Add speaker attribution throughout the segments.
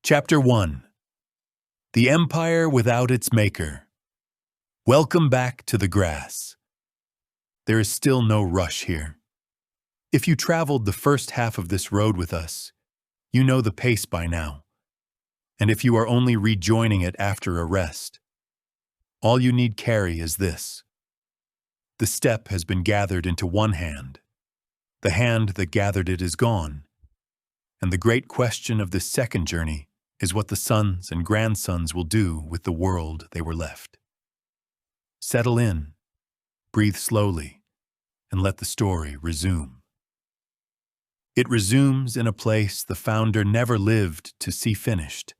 Speaker 1: Chapter 1. The Empire Without Its Maker. Welcome back to the grass. There is still no rush here. If you traveled the first half of this road with us, you know the pace by now. And if you are only rejoining it after a rest, all you need carry is this. The step has been gathered into one hand. The hand that gathered it is gone. And the great question of this second journey is what the sons and grandsons will do with the world they were left. Settle in, breathe slowly, and let the story resume. It resumes in a place the founder never lived to see finished,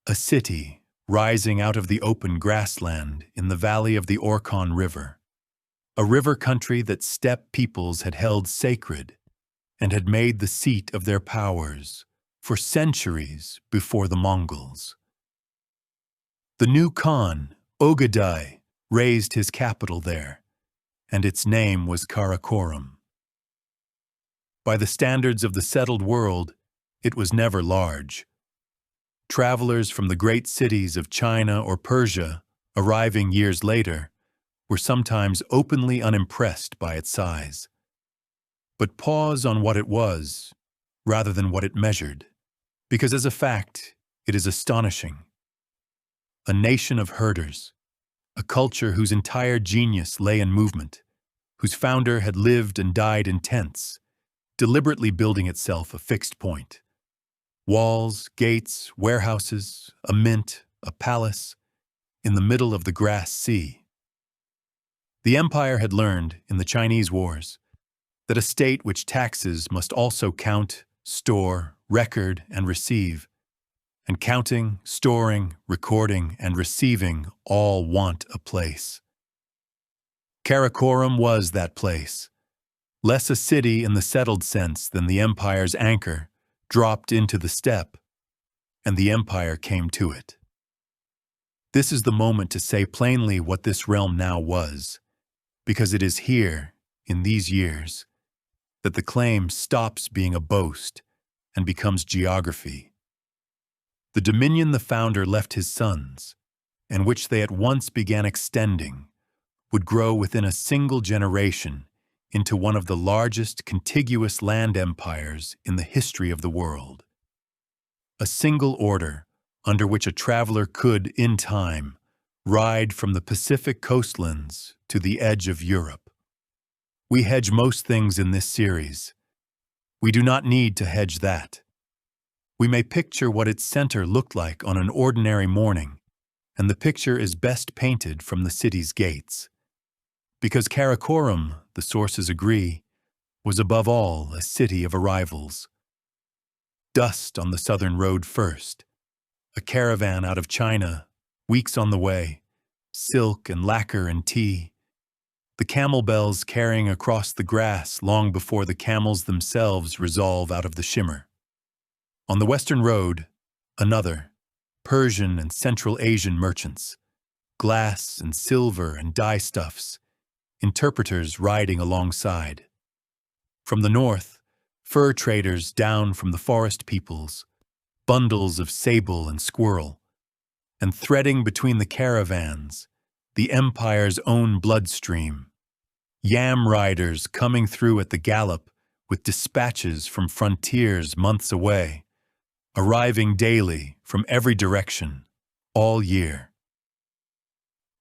Speaker 1: a city rising out of the open grassland in the valley of the Orkhon River, a river country that steppe peoples had held sacred and had made the seat of their powers for centuries before the Mongols. The new Khan, Ögedei, raised his capital there, and its name was Karakorum. By the standards of the settled world, it was never large. Travelers from the great cities of China or Persia, arriving years later, were sometimes openly unimpressed by its size. But pause on what it was, rather than what it measured, because as a fact, it is astonishing. A nation of herders, a culture whose entire genius lay in movement, whose founder had lived and died in tents, deliberately building itself a fixed point. Walls, gates, warehouses, a mint, a palace, in the middle of the grass sea. The empire had learned, in the Chinese wars, that a state which taxes must also count, store, record, and receive, and counting, storing, recording, and receiving all want a place. Karakorum was that place, less a city in the settled sense than the empire's anchor dropped into the steppe, and the empire came to it. This is the moment to say plainly what this realm now was, because it is here, in these years, that the claim stops being a boast and becomes geography. The dominion the founder left his sons, and which they at once began extending, would grow within a single generation into one of the largest contiguous land empires in the history of the world. A single order under which a traveler could, in time, ride from the Pacific coastlands to the edge of Europe. We hedge most things in this series. We do not need to hedge that. We may picture what its center looked like on an ordinary morning, and the picture is best painted from the city's gates. Because Karakorum, the sources agree, was above all a city of arrivals. Dust on the southern road first, a caravan out of China, weeks on the way, silk and lacquer and tea, the camel bells carrying across the grass long before the camels themselves resolve out of the shimmer. On the western road, another, Persian and Central Asian merchants, glass and silver and dyestuffs, interpreters riding alongside. From the north, fur traders down from the forest peoples, bundles of sable and squirrel, and threading between the caravans, the empire's own bloodstream, yam riders coming through at the gallop with dispatches from frontiers months away, arriving daily from every direction, all year.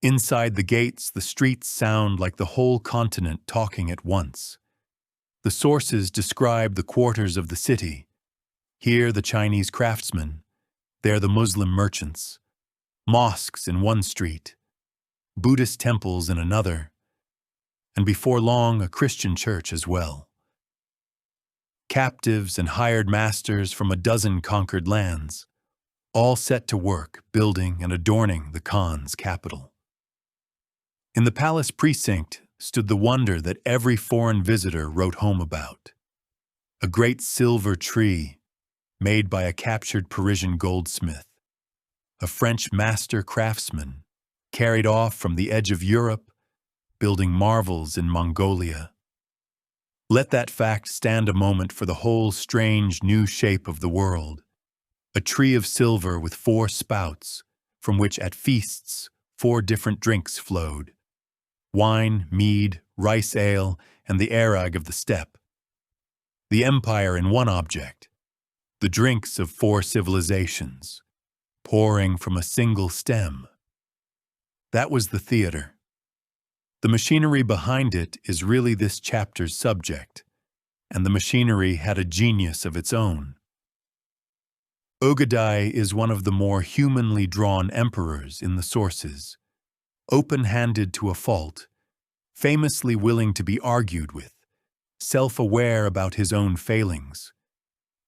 Speaker 1: Inside the gates, the streets sound like the whole continent talking at once. The sources describe the quarters of the city. Here the Chinese craftsmen, there the Muslim merchants, mosques in one street, Buddhist temples in another, and before long a Christian church as well. Captives and hired masters from a dozen conquered lands, all set to work building and adorning the Khan's capital. In the palace precinct stood the wonder that every foreign visitor wrote home about, a great silver tree made by a captured Parisian goldsmith, a French master craftsman carried off from the edge of Europe, building marvels in Mongolia. Let that fact stand a moment for the whole strange new shape of the world, a tree of silver with 4 spouts, from which at feasts 4 different drinks flowed: wine, mead, rice ale, and the arag of the steppe. The empire in one object, the drinks of 4 civilizations, pouring from a single stem. That was the theater. The machinery behind it is really this chapter's subject, and the machinery had a genius of its own. Ögedei is one of the more humanly drawn emperors in the sources, open-handed to a fault, famously willing to be argued with, self-aware about his own failings,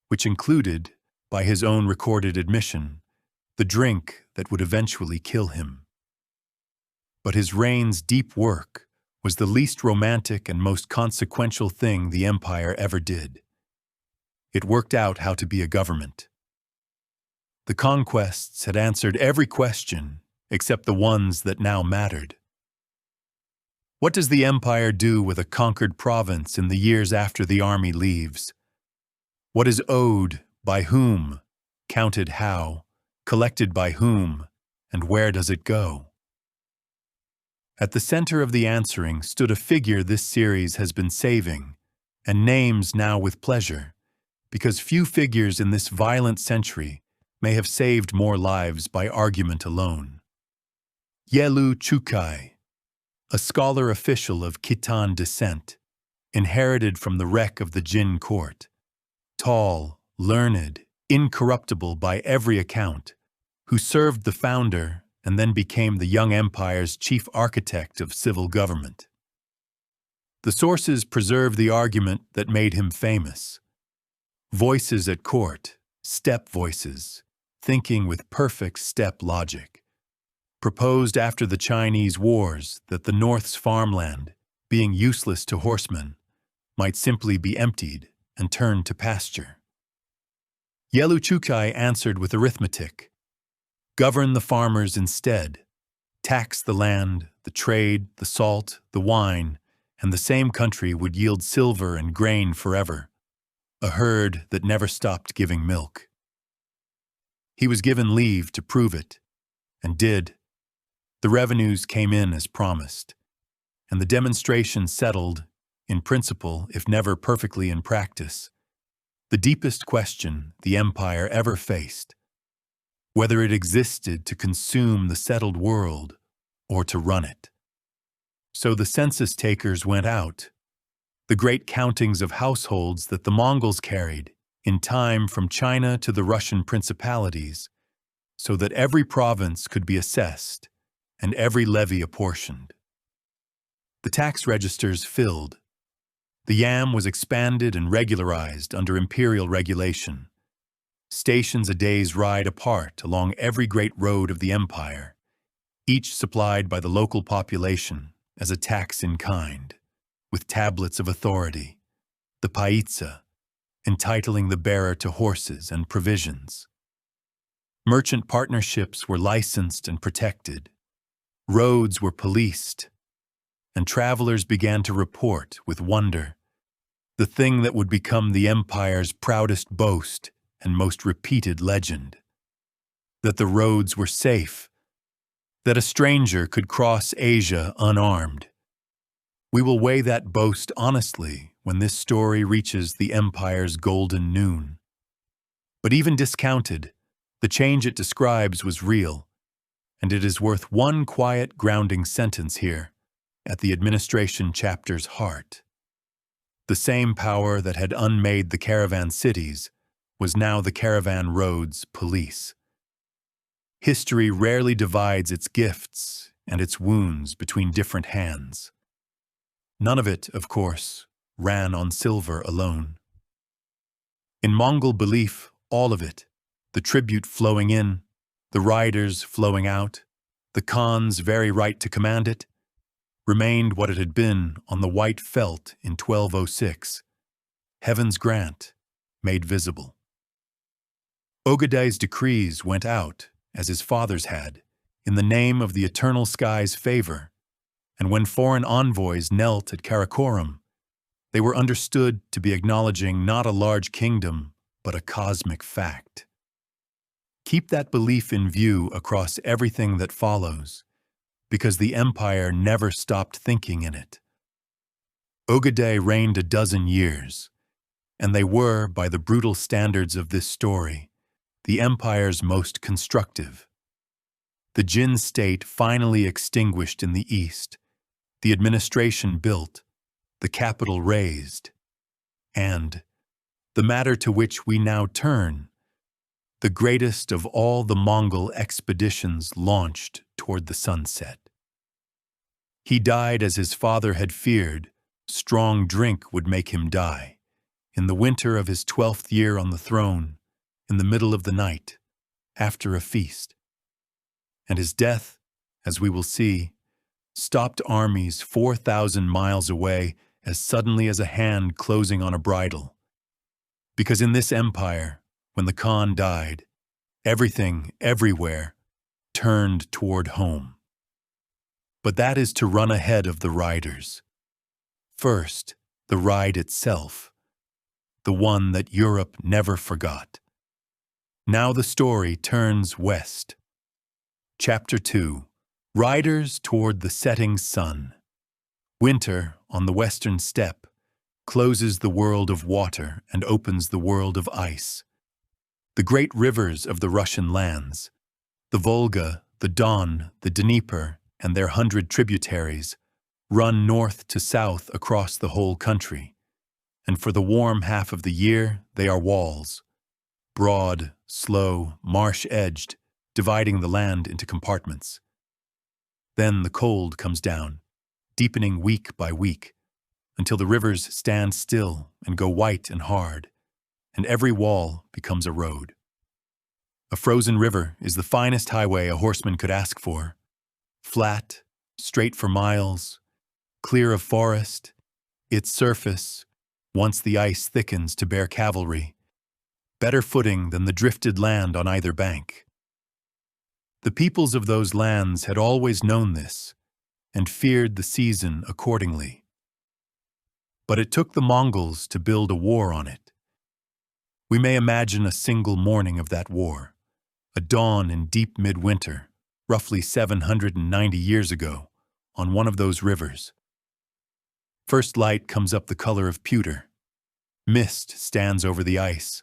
Speaker 1: which included, by his own recorded admission, the drink that would eventually kill him. But his reign's deep work was the least romantic and most consequential thing the empire ever did. It worked out how to be a government. The conquests had answered every question except the ones that now mattered. What does the empire do with a conquered province in the years after the army leaves? What is owed by whom, counted how, collected by whom, and where does it go? At the center of the answering stood a figure this series has been saving, and names now with pleasure, because few figures in this violent century may have saved more lives by argument alone. Yelu Chukai, a scholar official of Khitan descent, inherited from the wreck of the Jin court, tall, learned, incorruptible by every account, who served the founder and then became the young empire's chief architect of civil government. The sources preserve the argument that made him famous. Voices at court, step voices, thinking with perfect step logic, proposed after the Chinese wars that the North's farmland, being useless to horsemen, might simply be emptied and turned to pasture. Yelu Chukai answered with arithmetic: govern the farmers instead, tax the land, the trade, the salt, the wine, and the same country would yield silver and grain forever, a herd that never stopped giving milk. He was given leave to prove it, and did. The revenues came in as promised, and the demonstration settled, in principle if never perfectly in practice, the deepest question the empire ever faced: whether it existed to consume the settled world or to run it. So the census takers went out, the great countings of households that the Mongols carried in time from China to the Russian principalities, so that every province could be assessed and every levy apportioned. The tax registers filled. The yam was expanded and regularized under imperial regulation. Stations a day's ride apart along every great road of the empire, each supplied by the local population as a tax in kind, with tablets of authority, the paitsa, entitling the bearer to horses and provisions. Merchant partnerships were licensed and protected. Roads were policed, and travelers began to report with wonder the thing that would become the empire's proudest boast and most repeated legend: that the roads were safe, that a stranger could cross Asia unarmed. We will weigh that boast honestly when this story reaches the empire's golden noon. But even discounted, the change it describes was real, and it is worth one quiet grounding sentence here, at the administration chapter's heart. The same power that had unmade the caravan cities was now the caravan roads police. History rarely divides its gifts and its wounds between different hands. None of it, of course, ran on silver alone. In Mongol belief, all of it, the tribute flowing in, the riders flowing out, the Khan's very right to command it, remained what it had been on the white felt in 1206, heaven's grant, made visible. Ögedei's decrees went out, as his father's had, in the name of the eternal sky's favor, and when foreign envoys knelt at Karakorum, they were understood to be acknowledging not a large kingdom, but a cosmic fact. Keep that belief in view across everything that follows, because the empire never stopped thinking in it. Ogedei reigned a dozen years, and they were, by the brutal standards of this story, the empire's most constructive. The Jin state finally extinguished in the east, the administration built, the capital razed, and, the matter to which we now turn, the greatest of all the Mongol expeditions launched toward the sunset. He died as his father had feared. Strong drink would make him die, in the winter of his 12th year on the throne, in the middle of the night, after a feast. And his death, as we will see, stopped armies 4,000 miles away as suddenly as a hand closing on a bridle. Because in this empire, when the Khan died, everything, everywhere, turned toward home. But that is to run ahead of the riders. First, the ride itself, the one that Europe never forgot. Now the story turns west. Chapter 2. Riders toward the setting sun. Winter, on the western steppe, closes the world of water and opens the world of ice. The great rivers of the Russian lands, the Volga, the Don, the Dnieper, and their 100 tributaries, run north to south across the whole country, and for the warm half of the year they are walls, broad, slow, marsh-edged, dividing the land into compartments. Then the cold comes down, deepening week by week, until the rivers stand still and go white and hard, and every wall becomes a road. A frozen river is the finest highway a horseman could ask for. Flat, straight for miles, clear of forest, its surface, once the ice thickens to bear cavalry, better footing than the drifted land on either bank. The peoples of those lands had always known this, and feared the season accordingly. But it took the Mongols to build a war on it. We may imagine a single morning of that war, a dawn in deep midwinter, roughly 790 years ago, on one of those rivers. First light comes up the color of pewter. Mist stands over the ice,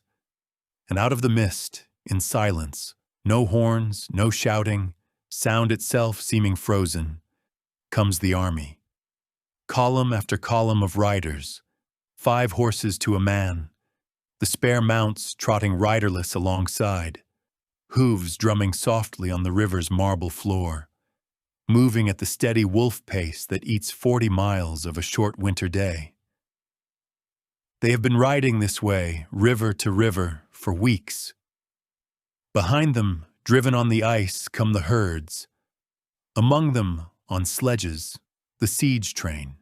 Speaker 1: and out of the mist, in silence, no horns, no shouting, sound itself seeming frozen, comes the army. Column after column of riders, 5 horses to a man, the spare mounts trotting riderless alongside, hooves drumming softly on the river's marble floor, moving at the steady wolf pace that eats 40 miles of a short winter day. They have been riding this way, river to river, for weeks. Behind them, driven on the ice, come the herds. Among them, on sledges, the siege train.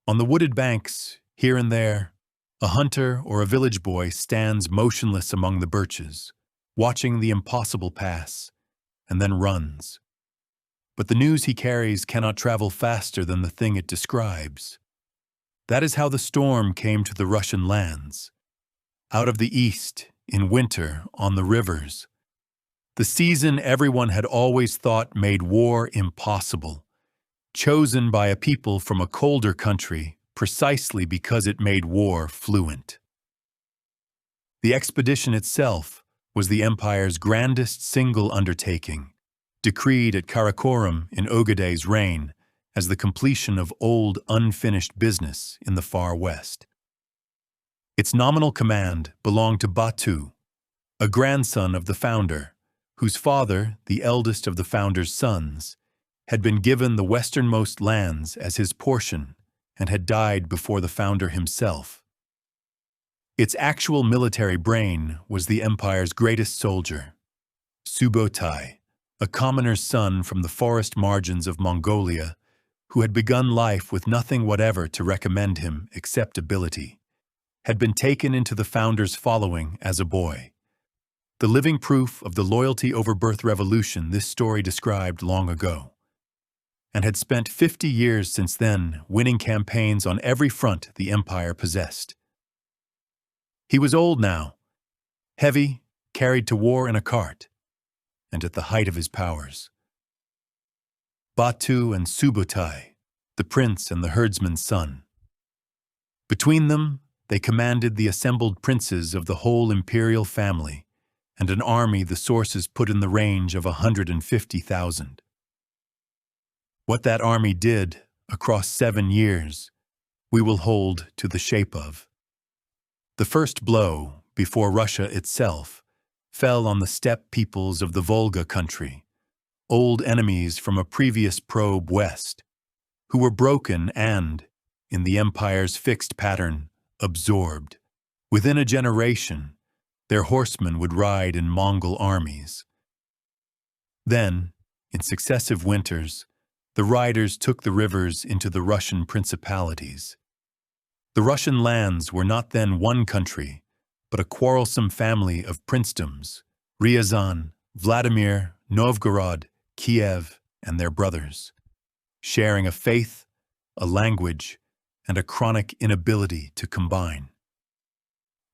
Speaker 1: On the wooded banks, here and there, a hunter or a village boy stands motionless among the birches, watching the impossible pass, and then runs. But the news he carries cannot travel faster than the thing it describes. That is how the storm came to the Russian lands. Out of the east, in winter, on the rivers. The season everyone had always thought made war impossible, chosen by a people from a colder country precisely because it made war fluent. The expedition itself was the empire's grandest single undertaking, decreed at Karakorum in Ogedei's reign as the completion of old unfinished business in the far west. Its nominal command belonged to Batu, a grandson of the founder, whose father, the eldest of the founder's sons, had been given the westernmost lands as his portion and had died before the founder himself. Its actual military brain was the empire's greatest soldier, Subotai, a commoner's son from the forest margins of Mongolia, who had begun life with nothing whatever to recommend him except ability, had been taken into the founder's following as a boy. The living proof of the loyalty over birth revolution this story described long ago, and had spent 50 years since then winning campaigns on every front the empire possessed. He was old now, heavy, carried to war in a cart, and at the height of his powers. Batu and Subutai, the prince and the herdsman's son. Between them, they commanded the assembled princes of the whole imperial family, and an army the sources put in the range of 150,000. What that army did across 7 years, we will hold to the shape of. The first blow, before Russia itself, fell on the steppe peoples of the Volga country, old enemies from a previous probe west, who were broken and, in the empire's fixed pattern, absorbed. Within a generation, their horsemen would ride in Mongol armies. Then, in successive winters, the riders took the rivers into the Russian principalities. The Russian lands were not then one country, but a quarrelsome family of princedoms, Ryazan, Vladimir, Novgorod, Kiev, and their brothers, sharing a faith, a language, and a chronic inability to combine.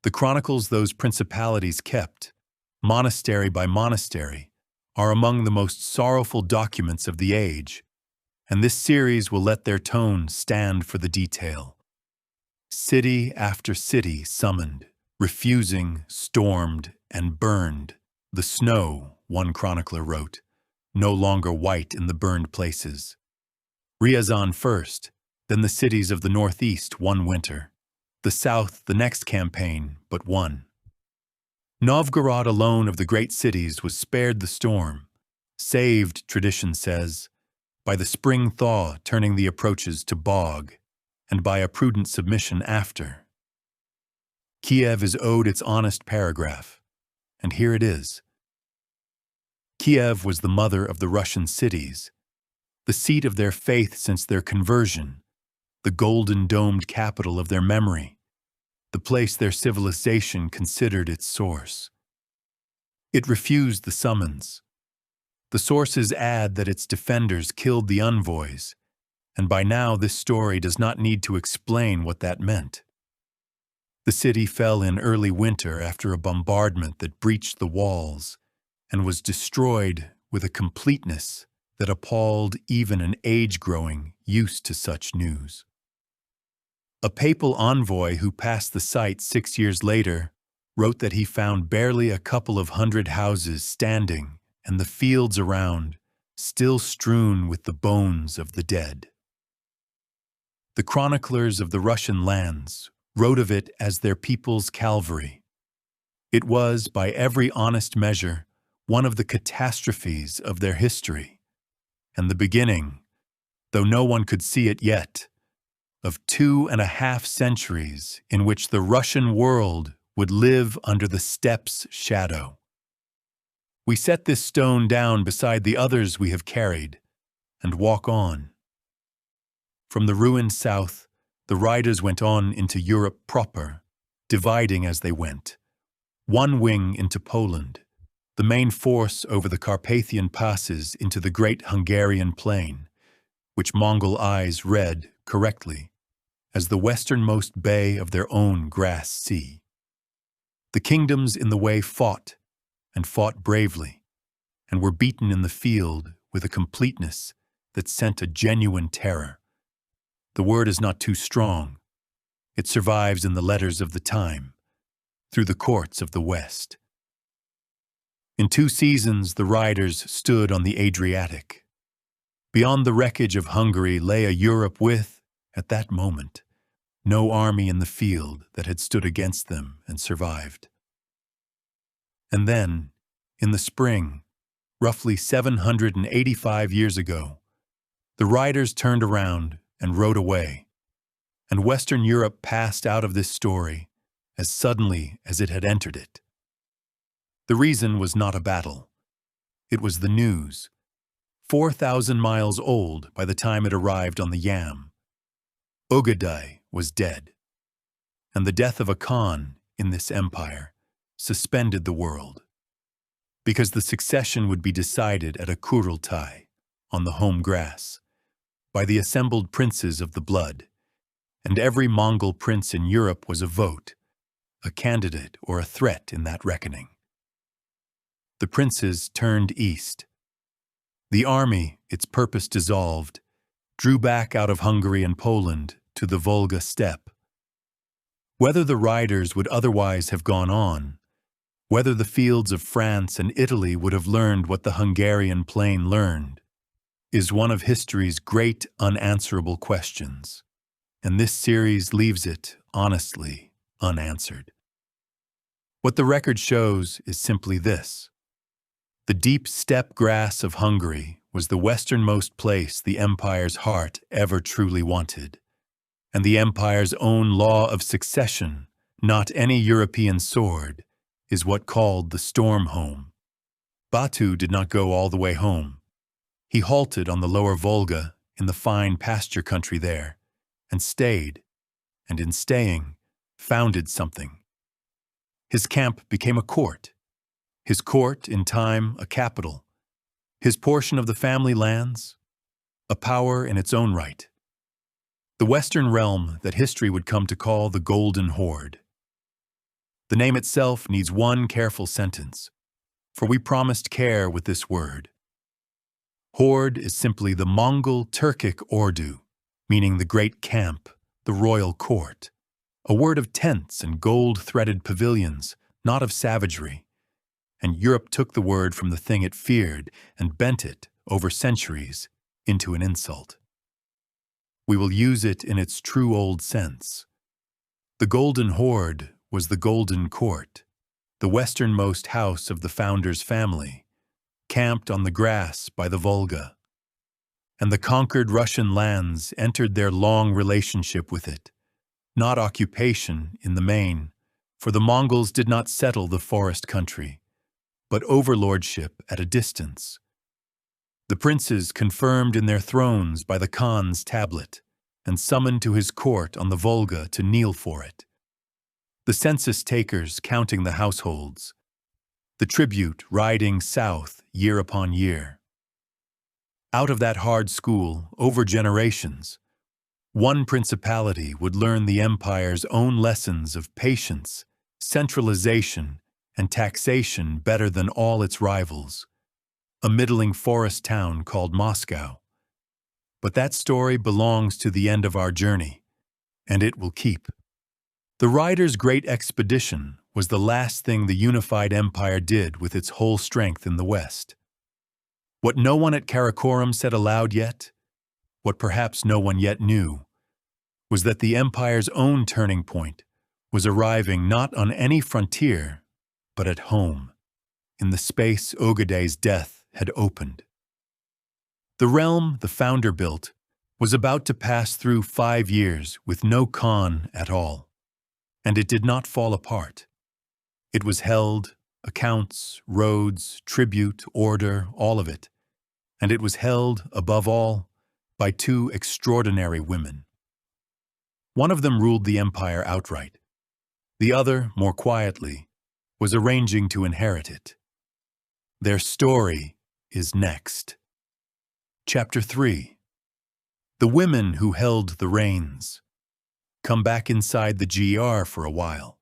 Speaker 1: The chronicles those principalities kept, monastery by monastery, are among the most sorrowful documents of the age, and this series will let their tone stand for the detail. City after city summoned, refusing, stormed, and burned. The snow, one chronicler wrote, no longer white in the burned places. Ryazan first, then the cities of the northeast one winter. The south the next campaign, but one. Novgorod alone of the great cities was spared the storm, saved, tradition says, by the spring thaw turning the approaches to bog, and by a prudent submission after. Kiev is owed its honest paragraph, and here it is. Kiev was the mother of the Russian cities, the seat of their faith since their conversion, the golden-domed capital of their memory, the place their civilization considered its source. It refused the summons. The sources add that its defenders killed the envoys, and by now this story does not need to explain what that meant. The city fell in early winter after a bombardment that breached the walls and was destroyed with a completeness that appalled even an age-growing used to such news. A papal envoy who passed the site 6 years later wrote that he found barely a couple of hundred houses standing and the fields around still strewn with the bones of the dead. The chroniclers of the Russian lands wrote of it as their people's Calvary. It was, by every honest measure, one of the catastrophes of their history, and the beginning, though no one could see it yet, of 2.5 centuries in which the Russian world would live under the steppe's shadow. We set this stone down beside the others we have carried, and walk on. From the ruined south, the riders went on into Europe proper, dividing as they went. One wing into Poland, the main force over the Carpathian passes into the great Hungarian plain, which Mongol eyes read, correctly, as the westernmost bay of their own grass sea. The kingdoms in the way fought, and fought bravely, and were beaten in the field with a completeness that sent a genuine terror. The word is not too strong. It survives in the letters of the time, through the courts of the West. In 2 seasons the riders stood on the Adriatic. Beyond the wreckage of Hungary lay a Europe with, at that moment, no army in the field that had stood against them and survived. And then, in the spring, roughly 785 years ago, the riders turned around and rode away, and Western Europe passed out of this story as suddenly as it had entered it. The reason was not a battle. It was the news, 4,000 miles old by the time it arrived on the Yam. Ögedei was dead, and the death of a Khan in this empire suspended the world, because the succession would be decided at a Kurultai, on the home grass, by the assembled princes of the blood, and every Mongol prince in Europe was a vote, a candidate or a threat in that reckoning. The princes turned east. The army, its purpose dissolved, drew back out of Hungary and Poland to the Volga steppe. Whether the riders would otherwise have gone on, whether the fields of France and Italy would have learned what the Hungarian plain learned, is one of history's great unanswerable questions, and this series leaves it, honestly, unanswered. What the record shows is simply this. The deep steppe grass of Hungary was the westernmost place the empire's heart ever truly wanted, and the empire's own law of succession, not any European sword, is what called the storm home. Batu did not go all the way home. He halted on the lower Volga in the fine pasture country there, and stayed, and in staying, founded something. His camp became a court. His court, in time, a capital. His portion of the family lands, a power in its own right. The Western realm that history would come to call the Golden Horde. The name itself needs one careful sentence, for we promised care with this word. Horde is simply the Mongol Turkic ordu, meaning the great camp, the royal court, a word of tents and gold-threaded pavilions, not of savagery. And Europe took the word from the thing it feared and bent it, over centuries, into an insult. We will use it in its true old sense. The Golden Horde was the Golden Court, the westernmost house of the founder's family, camped on the grass by the Volga. And the conquered Russian lands entered their long relationship with it, not occupation in the main, for the Mongols did not settle the forest country, but overlordship at a distance. The princes confirmed in their thrones by the Khan's tablet, and summoned to his court on the Volga to kneel for it. The census takers counting the households, the tribute riding south year upon year. Out of that hard school, over generations, one principality would learn the empire's own lessons of patience, centralization, and taxation better than all its rivals, a middling forest town called Moscow. But that story belongs to the end of our journey, and it will keep. The riders' great expedition was the last thing the unified empire did with its whole strength in the West. What no one at Karakorum said aloud yet, what perhaps no one yet knew, was that the empire's own turning point was arriving not on any frontier, but at home, in the space Ogedei's death had opened. The realm the founder built was about to pass through 5 years with no Khan at all, and it did not fall apart. It was held, accounts, roads, tribute, order, all of it, and it was held, above all, by 2 extraordinary women. One of them ruled the empire outright. The other, more quietly, was arranging to inherit it. Their story is next. Chapter 3. The women who held the reins. Come back inside the GR for a while.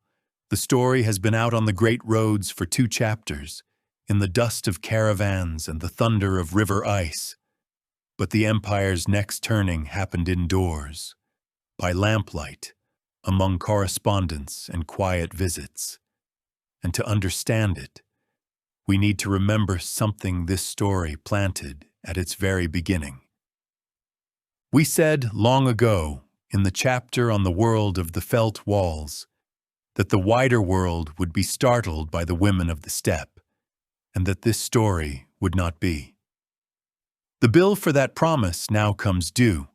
Speaker 1: The story has been out on the great roads for 2 chapters, in the dust of caravans and the thunder of river ice. But the empire's next turning happened indoors, by lamplight, among correspondence and quiet visits. And to understand it, we need to remember something this story planted at its very beginning. We said long ago, in the chapter on the world of the felt walls, that the wider world would be startled by the women of the steppe, and that this story would not be. The bill for that promise now comes due.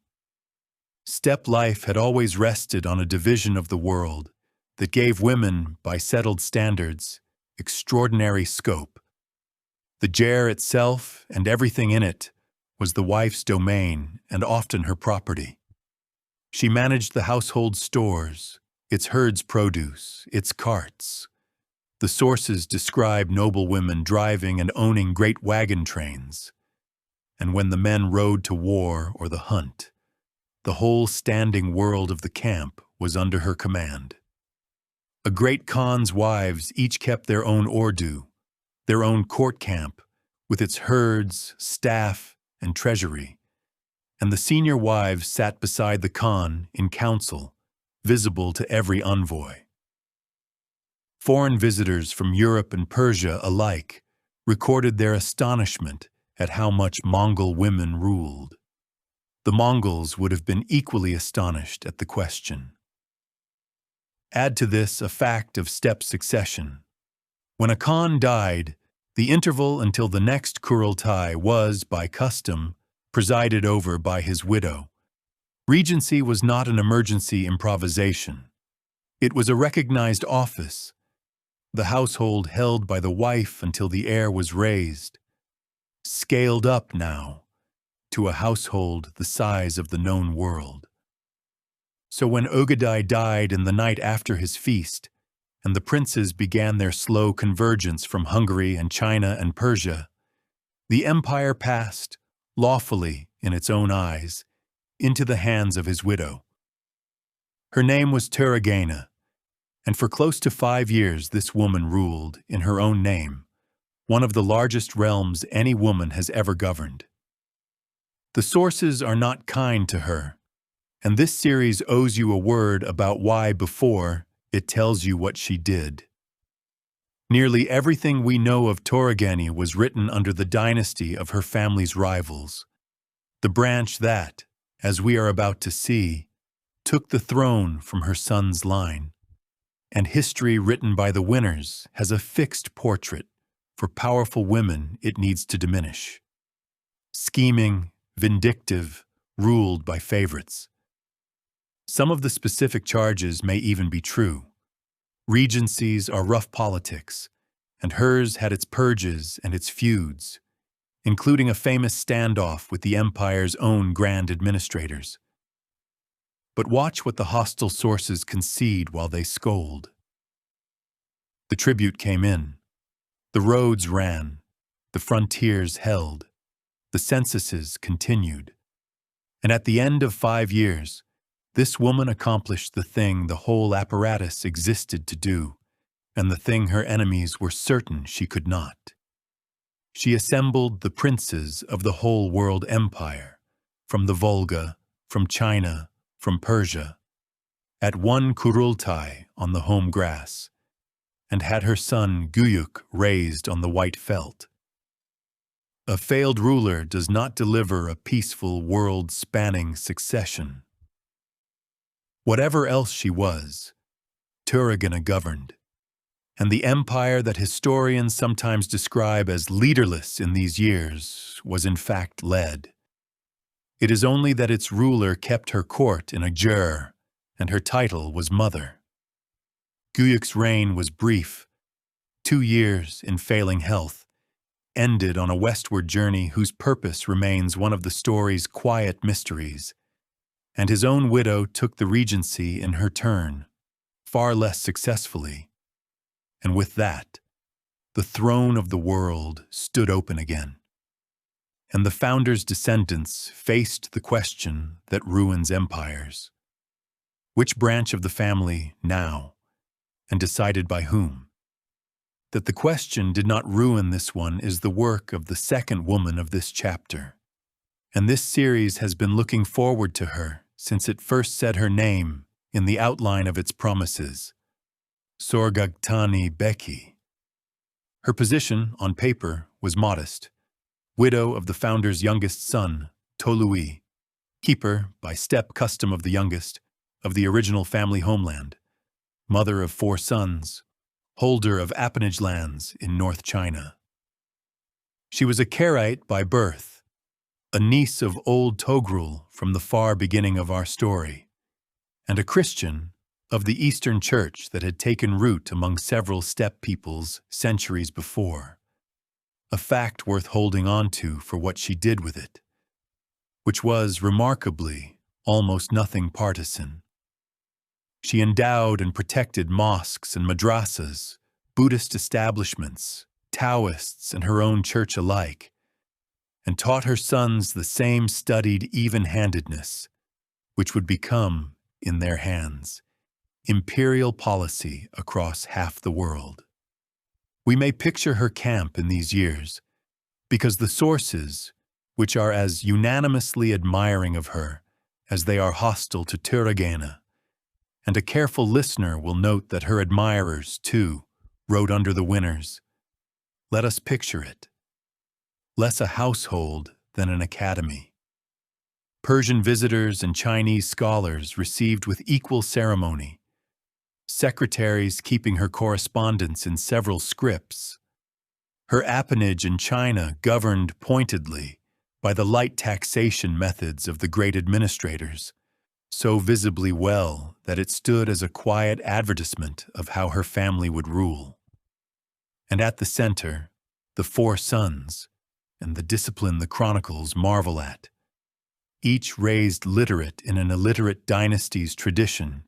Speaker 1: Steppe life had always rested on a division of the world that gave women, by settled standards, extraordinary scope. The ger itself and everything in it was the wife's domain and often her property. She managed the household stores, its herd's produce, its carts. The sources describe noblewomen driving and owning great wagon trains. And when the men rode to war or the hunt, the whole standing world of the camp was under her command. A great Khan's wives each kept their own ordu, their own court camp, with its herds, staff, and treasury, and the senior wives sat beside the Khan in council, visible to every envoy. Foreign visitors from Europe and Persia alike recorded their astonishment at how much Mongol women ruled. The Mongols would have been equally astonished at the question. Add to this a fact of step succession. When a Khan died, the interval until the next Kurultai was, by custom, presided over by his widow. Regency was not an emergency improvisation. It was a recognized office, the household held by the wife until the heir was raised, scaled up now to a household the size of the known world. So when Ögedei died in the night after his feast, and the princes began their slow convergence from Hungary and China and Persia, the empire passed, lawfully in its own eyes, into the hands of his widow. Her name was Turagena, and for close to 5 years this woman ruled, in her own name, one of the largest realms any woman has ever governed. The sources are not kind to her, and this series owes you a word about why before it tells you what she did. Nearly everything we know of Turageni was written under the dynasty of her family's rivals, the branch that, as we are about to see, took the throne from her son's line. And history written by the winners has a fixed portrait for powerful women it needs to diminish. Scheming, vindictive, ruled by favorites. Some of the specific charges may even be true. Regencies are rough politics, and hers had its purges and its feuds, including a famous standoff with the empire's own grand administrators. But watch what the hostile sources concede while they scold. The tribute came in. The roads ran. The frontiers held. The censuses continued. And at the end of 5 years, this woman accomplished the thing the whole apparatus existed to do, and the thing her enemies were certain she could not. She assembled the princes of the whole world empire, from the Volga, from China, from Persia, at one Kurultai on the home grass, and had her son Guyuk raised on the white felt. A failed ruler does not deliver a peaceful world-spanning succession. Whatever else she was, Turagena governed, and the empire that historians sometimes describe as leaderless in these years was in fact led. It is only that its ruler kept her court in a jur, and her title was mother. Guyuk's reign was brief, 2 years in failing health, ended on a westward journey whose purpose remains one of the story's quiet mysteries, and his own widow took the regency in her turn, far less successfully, and with that, the throne of the world stood open again. And the founder's descendants faced the question that ruins empires. Which branch of the family now, and decided by whom? That the question did not ruin this one is the work of the second woman of this chapter, and this series has been looking forward to her since it first said her name in the outline of its promises, Sorgagtani Beki. Her position, on paper, was modest. Widow of the founder's youngest son, Tolui, keeper, by step custom of the youngest, of the original family homeland, mother of 4 sons, holder of appanage lands in North China. She was a Karaite by birth, a niece of old Togrul from the far beginning of our story, and a Christian of the Eastern Church that had taken root among several steppe peoples centuries before. A fact worth holding on to for what she did with it, which was, remarkably, almost nothing partisan. She endowed and protected mosques and madrasas, Buddhist establishments, Taoists and her own church alike, and taught her sons the same studied even-handedness, which would become, in their hands, imperial policy across half the world. We may picture her camp in these years, because the sources, which are as unanimously admiring of her as they are hostile to Turagena, and a careful listener will note that her admirers, too, wrote under the winners. Let us picture it. Less a household than an academy. Persian visitors and Chinese scholars received with equal ceremony, secretaries keeping her correspondence in several scripts, her appanage in China governed pointedly by the light taxation methods of the great administrators, so visibly well that it stood as a quiet advertisement of how her family would rule. And at the center, the four sons, and the discipline the chronicles marvel at, each raised literate in an illiterate dynasty's tradition,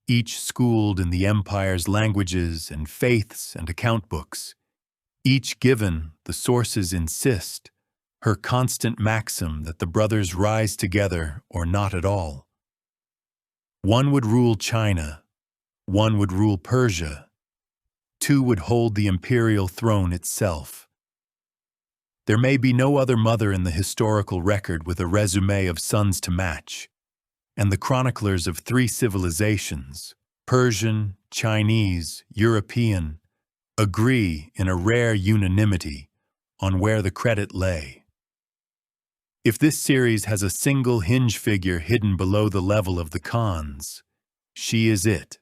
Speaker 1: each schooled in the empire's languages and faiths and account books, each given, the sources insist, her constant maxim that the brothers rise together or not at all. One would rule China, one would rule Persia, two would hold the imperial throne itself. There may be no other mother in the historical record with a resume of sons to match, and the chroniclers of three civilizations, Persian, Chinese, European, agree in a rare unanimity on where the credit lay. If this series has a single hinge figure hidden below the level of the Khans, she is it.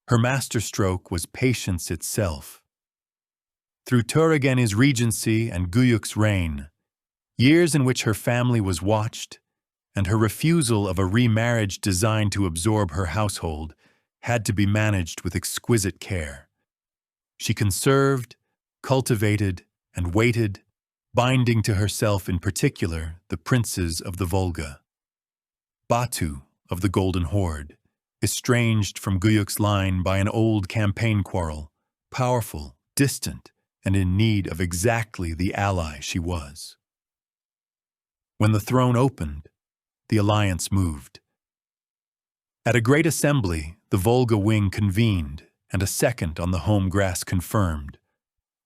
Speaker 1: Her masterstroke was patience itself. Through Turageni's regency and Guyuk's reign, years in which her family was watched, and her refusal of a remarriage designed to absorb her household had to be managed with exquisite care. She conserved, cultivated, and waited, binding to herself in particular the princes of the Volga. Batu of the Golden Horde, estranged from Guyuk's line by an old campaign quarrel, powerful, distant, and in need of exactly the ally she was. When the throne opened, the alliance moved. At a great assembly, the Volga wing convened, and a second on the home grass confirmed,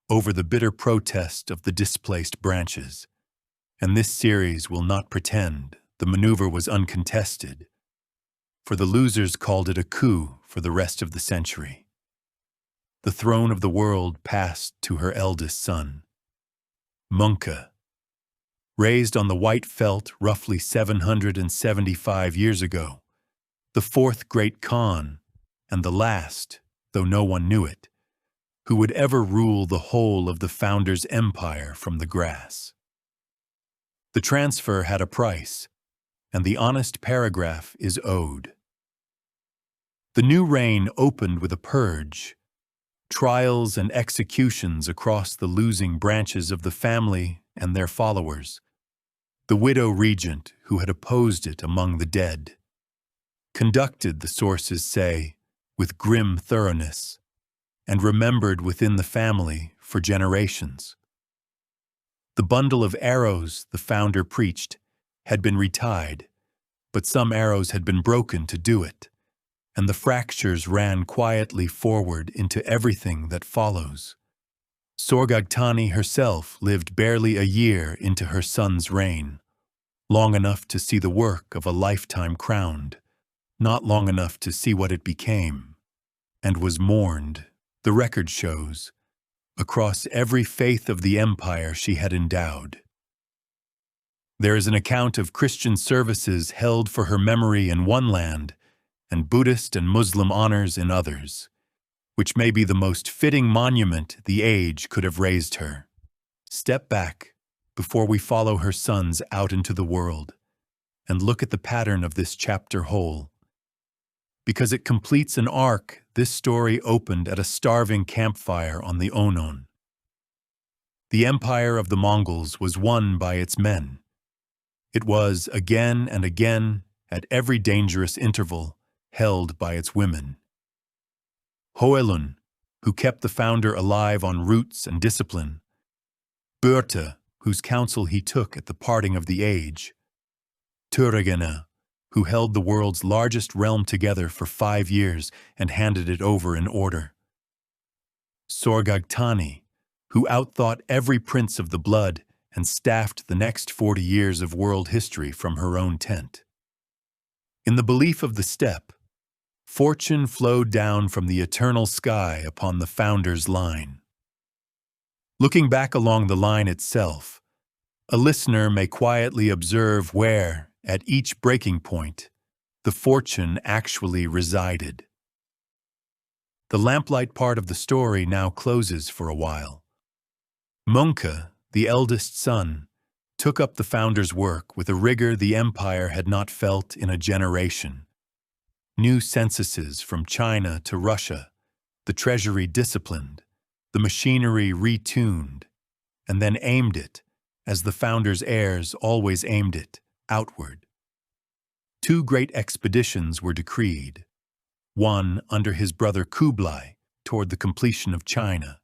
Speaker 1: over the bitter protest of the displaced branches. And this series will not pretend the maneuver was uncontested, for the losers called it a coup for the rest of the century. The throne of the world passed to her eldest son, Möngke. Raised on the white felt roughly 775 years ago, the fourth great Khan, and the last, though no one knew it, who would ever rule the whole of the founder's empire from the grass. The transfer had a price, and the honest paragraph is owed. The new reign opened with a purge, trials and executions across the losing branches of the family and their followers, the widow regent who had opposed it among the dead, conducted, the sources say, with grim thoroughness, and remembered within the family for generations. The bundle of arrows the founder preached had been retied, but some arrows had been broken to do it, and the fractures ran quietly forward into everything that follows. Sorghaghtani herself lived barely a year into her son's reign, long enough to see the work of a lifetime crowned, not long enough to see what it became, and was mourned, the record shows, across every faith of the empire she had endowed. There is an account of Christian services held for her memory in one land, and Buddhist and Muslim honors in others, which may be the most fitting monument the age could have raised her. Step back before we follow her sons out into the world, and look at the pattern of this chapter whole. Because it completes an arc, this story opened at a starving campfire on the Onon. The empire of the Mongols was won by its men. It was, again and again, at every dangerous interval, held by its women. Hoelun, who kept the founder alive on roots and discipline. Bertha, whose counsel he took at the parting of the age. Turagena, who held the world's largest realm together for 5 years and handed it over in order. Sorghaghtani, who outthought every prince of the blood and staffed the next 40 years of world history from her own tent. In the belief of the steppe, fortune flowed down from the eternal sky upon the founder's line. Looking back along the line itself, a listener may quietly observe where, at each breaking point, the fortune actually resided. The lamplight part of the story now closes for a while. Möngke, the eldest son, took up the founder's work with a rigor the empire had not felt in a generation. New censuses from China to Russia, the treasury disciplined, the machinery retuned, and then aimed it, as the founder's heirs always aimed it, outward. 2 great expeditions were decreed, one under his brother Kublai toward the completion of China,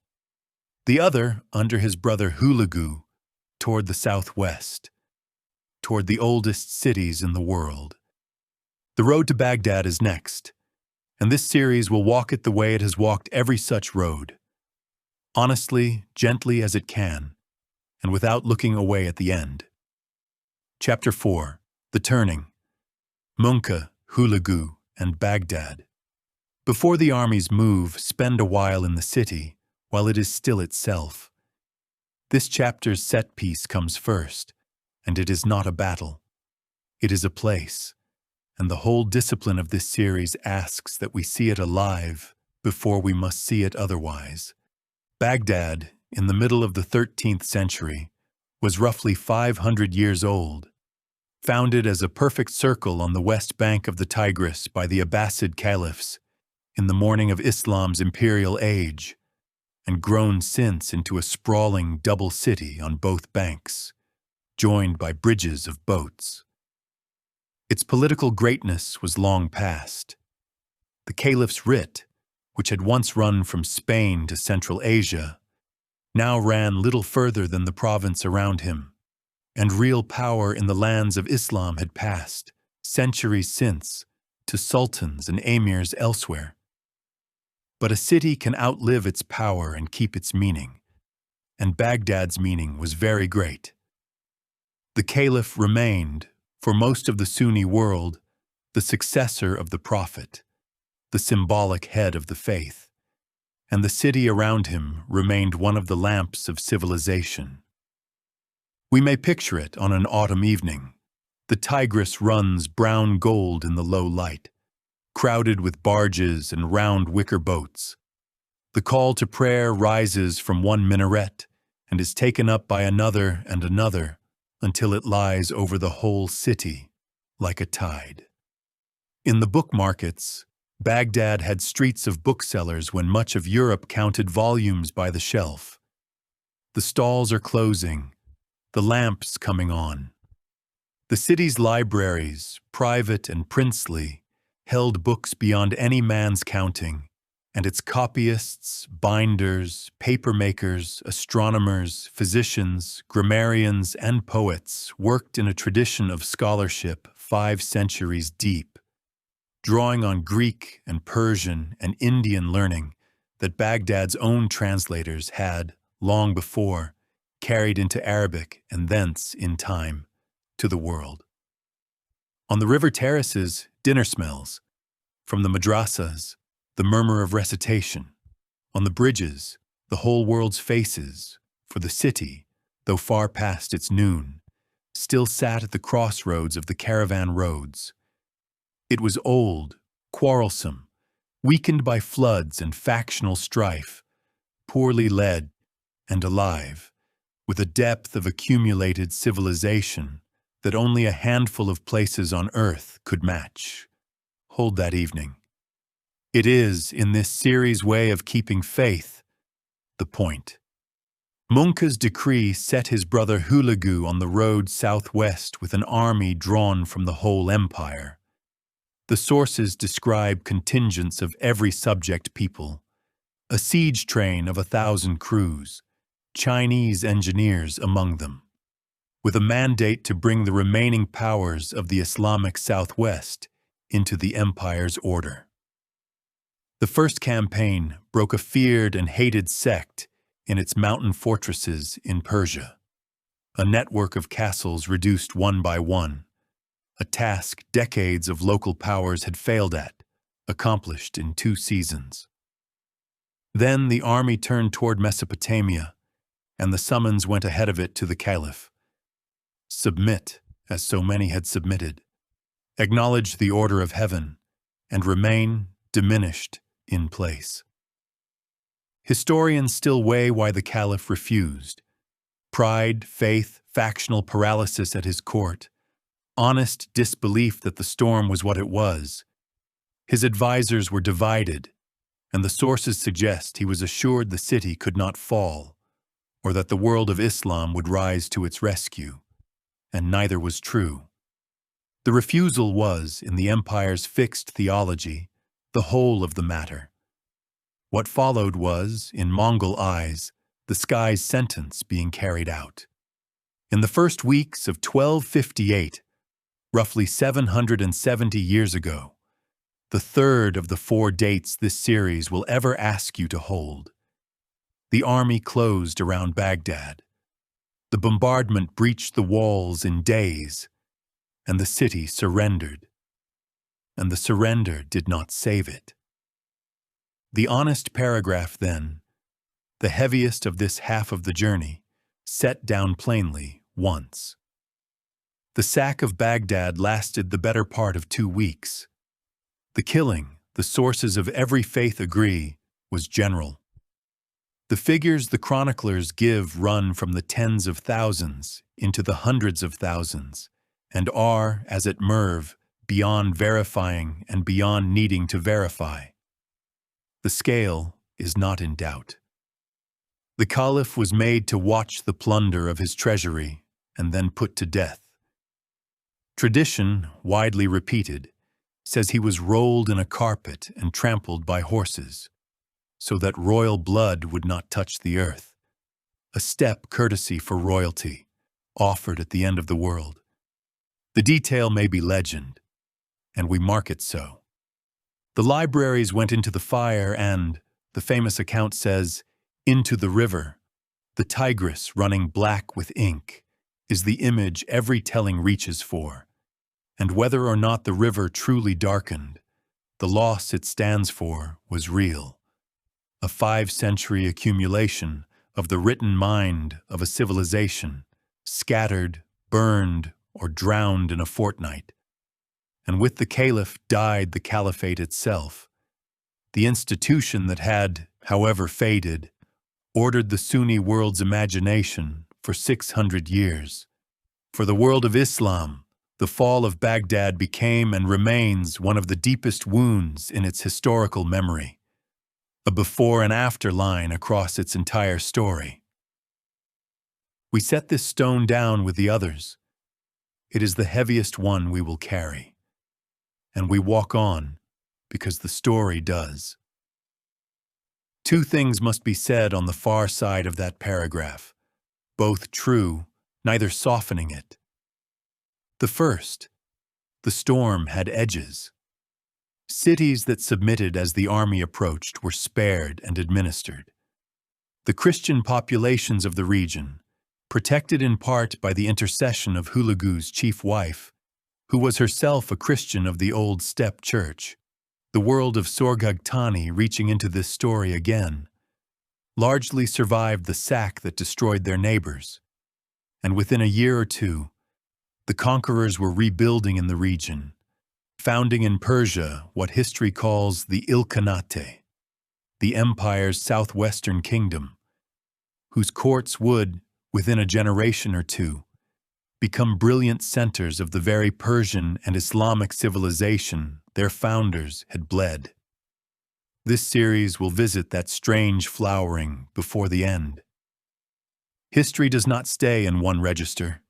Speaker 1: the other under his brother Hülegü toward the southwest, toward the oldest cities in the world. The road to Baghdad is next, and this series will walk it the way it has walked every such road, honestly, gently as it can, and without looking away at the end. Chapter 4. The Turning. Möngke, Hülegü, and Baghdad. Before the armies move, spend a while in the city, while it is still itself. This chapter's set piece comes first, and it is not a battle. It is a place, and the whole discipline of this series asks that we see it alive before we must see it otherwise. Baghdad, in the middle of the 13th century, was roughly 500 years old, founded as a perfect circle on the west bank of the Tigris by the Abbasid caliphs in the morning of Islam's imperial age, and grown since into a sprawling double city on both banks, joined by bridges of boats. Its political greatness was long past. The caliph's writ, which had once run from Spain to Central Asia, now ran little further than the province around him, and real power in the lands of Islam had passed, centuries since, to sultans and emirs elsewhere. But a city can outlive its power and keep its meaning, and Baghdad's meaning was very great. The caliph remained, for most of the Sunni world, the successor of the prophet, the symbolic head of the faith, and the city around him remained one of the lamps of civilization. We may picture it on an autumn evening. The Tigris runs brown gold in the low light, crowded with barges and round wicker boats. The call to prayer rises from one minaret and is taken up by another and another until it lies over the whole city like a tide. In the book markets, Baghdad had streets of booksellers when much of Europe counted volumes by the shelf. The stalls are closing, the lamps coming on. The city's libraries, private and princely, held books beyond any man's counting, and its copyists, binders, papermakers, astronomers, physicians, grammarians, and poets worked in a tradition of scholarship 5 centuries deep, drawing on Greek and Persian and Indian learning that Baghdad's own translators had, long before, carried into Arabic and thence, in time, to the world. On the river terraces, dinner smells. From the madrasas, the murmur of recitation. On the bridges, the whole world's faces, for the city, though far past its noon, still sat at the crossroads of the caravan roads. It was old, quarrelsome, weakened by floods and factional strife, poorly led and alive, with a depth of accumulated civilization that only a handful of places on earth could match. Hold that evening. It is, in this series' way of keeping faith, the point. Möngke's decree set his brother Hülegü on the road southwest with an army drawn from the whole empire. The sources describe contingents of every subject people, a siege train of 1,000 crews, Chinese engineers among them, with a mandate to bring the remaining powers of the Islamic Southwest into the empire's order. The first campaign broke a feared and hated sect in its mountain fortresses in Persia, a network of castles reduced one by one, a task decades of local powers had failed at, accomplished in 2 seasons. Then the army turned toward Mesopotamia, and the summons went ahead of it to the caliph. Submit, as so many had submitted. Acknowledge the order of heaven, and remain diminished in place. Historians still weigh why the caliph refused. Pride, faith, factional paralysis at his court, honest disbelief that the storm was what it was. His advisors were divided, and the sources suggest he was assured the city could not fall, or that the world of Islam would rise to its rescue, and neither was true. The refusal was, in the empire's fixed theology, the whole of the matter. What followed was, in Mongol eyes, the sky's sentence being carried out. In the first weeks of 1258, roughly 770 years ago, the third of the 4 dates this series will ever ask you to hold, the army closed around Baghdad. The bombardment breached the walls in days, and the city surrendered. And the surrender did not save it. The honest paragraph, then, the heaviest of this half of the journey, set down plainly once. The sack of Baghdad lasted the better part of 2 weeks. The killing, the sources of every faith agree, was general. The figures the chroniclers give run from the tens of thousands into the hundreds of thousands, and are, as at Merv, beyond verifying and beyond needing to verify. The scale is not in doubt. The caliph was made to watch the plunder of his treasury and then put to death. Tradition, widely repeated, says he was rolled in a carpet and trampled by horses, so that royal blood would not touch the earth, a step courtesy for royalty, offered at the end of the world. The detail may be legend, and we mark it so. The libraries went into the fire and, the famous account says, into the river. The Tigris running black with ink is the image every telling reaches for, and whether or not the river truly darkened, the loss it stands for was real. A 5-century accumulation of the written mind of a civilization, scattered, burned, or drowned in a fortnight. And with the caliph died the caliphate itself. The institution that had, however faded, ordered the Sunni world's imagination for 600 years. For the world of Islam, the fall of Baghdad became and remains one of the deepest wounds in its historical memory, a before and after line across its entire story. We set this stone down with the others. It is the heaviest one we will carry. And we walk on because the story does. 2 things must be said on the far side of that paragraph, both true, neither softening it. The first, the storm had edges. Cities that submitted as the army approached were spared and administered. The Christian populations of the region, protected in part by the intercession of Hülegü's chief wife, who was herself a Christian of the old steppe church, the world of Sorghaghtani reaching into this story again, largely survived the sack that destroyed their neighbors, and within a year or 2, the conquerors were rebuilding in the region, founding in Persia what history calls the Ilkhanate, the empire's southwestern kingdom, whose courts would, within a generation or 2, become brilliant centers of the very Persian and Islamic civilization their founders had bled. This series will visit that strange flowering before the end. History does not stay in one register.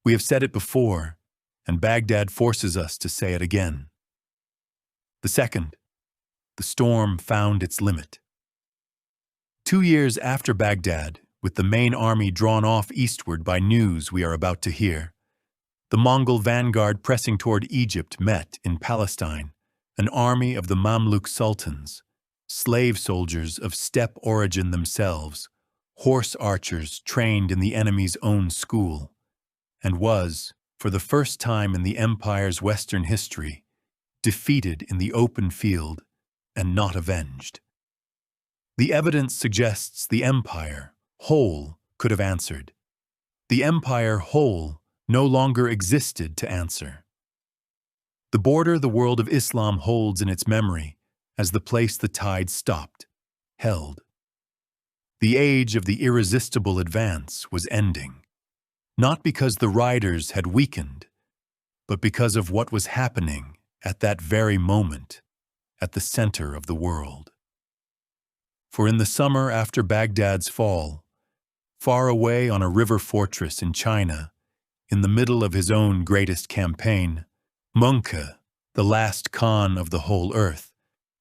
Speaker 1: We have said it before, and Baghdad forces us to say it again. The second, the storm found its limit. 2 years after Baghdad, with the main army drawn off eastward by news we are about to hear, the Mongol vanguard pressing toward Egypt met, in Palestine, an army of the Mamluk sultans, slave soldiers of steppe origin themselves, horse archers trained in the enemy's own school, and was, for the first time in the empire's Western history, defeated in the open field and not avenged. The evidence suggests the empire, whole, could have answered. The empire, whole, no longer existed to answer. The border the world of Islam holds in its memory as the place the tide stopped, held. The age of the irresistible advance was ending, not because the riders had weakened, but because of what was happening at that very moment at the center of the world. For in the summer after Baghdad's fall, far away on a river fortress in China, in the middle of his own greatest campaign, Möngke, the last Khan of the whole earth,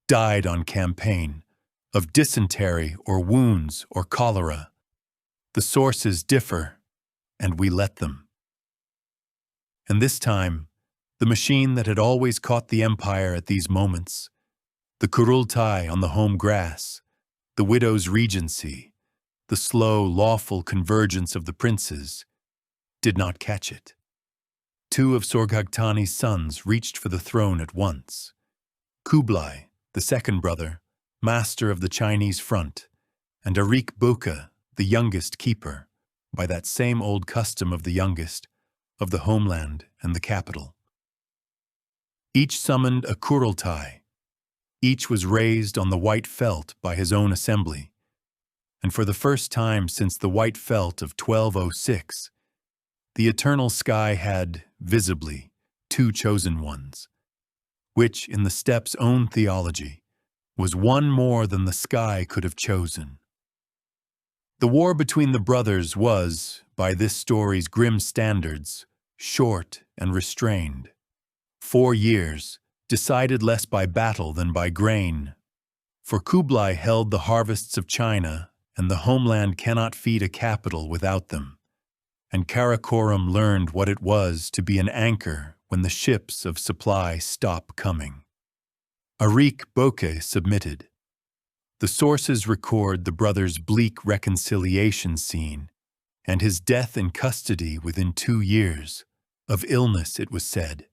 Speaker 1: died on campaign, of dysentery or wounds or cholera. The sources differ, and we let them. And this time, the machine that had always caught the empire at these moments, the Kurultai on the home grass, the widow's regency, the slow, lawful convergence of the princes, did not catch it. Two of Sorghaghtani's sons reached for the throne at once. Kublai, the second brother, master of the Chinese front, and Arik Boka, the youngest keeper, by that same old custom of the youngest, of the homeland and the capital. Each summoned a Kurultai. Each was raised on the white felt by his own assembly, and for the first time since the white felt of 1206, the eternal sky had, visibly, two chosen ones, which, in the steppe's own theology, was one more than the sky could have chosen. The war between the brothers was, by this story's grim standards, short and restrained. 4 years, decided less by battle than by grain. For Kublai held the harvests of China, and the homeland cannot feed a capital without them. And Karakorum learned what it was to be an anchor when the ships of supply stop coming. Arik Boka submitted. The sources record the brother's bleak reconciliation scene, and his death in custody within 2 years, of illness it was said,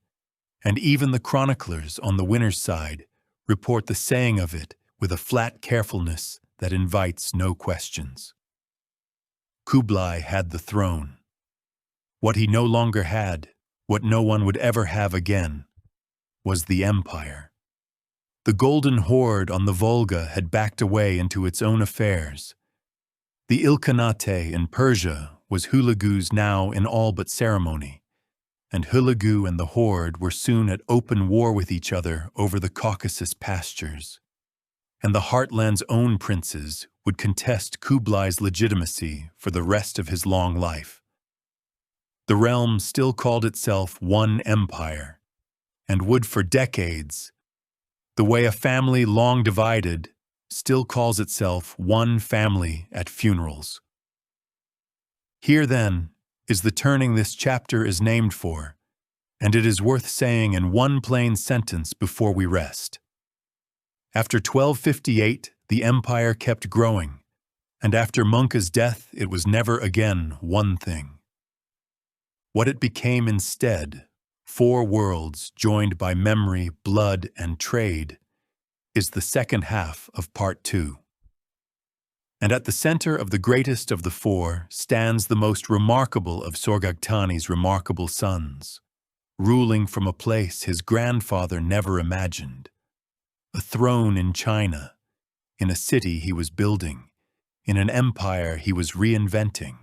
Speaker 1: and even the chroniclers on the winner's side report the saying of it with a flat carefulness that invites no questions. Kublai had the throne. What he no longer had, what no one would ever have again, was the empire. The golden horde on the Volga had backed away into its own affairs. The Ilkhanate in Persia was Hülegü's now in all but ceremony, and Hülegü and the horde were soon at open war with each other over the Caucasus pastures. And the heartland's own princes would contest Kublai's legitimacy for the rest of his long life. The realm still called itself one empire, and would for decades, the way a family long divided still calls itself one family at funerals. Here, then, is the turning this chapter is named for, and it is worth saying in one plain sentence before we rest. After 1258, the empire kept growing, and after Möngke's death, it was never again one thing. What it became instead, 4 worlds joined by memory, blood, and trade, is the second half of Part 2. And at the center of the greatest of the 4 stands the most remarkable of Sorghaghtani's remarkable sons, ruling from a place his grandfather never imagined, a throne in China, in a city he was building, in an empire he was reinventing.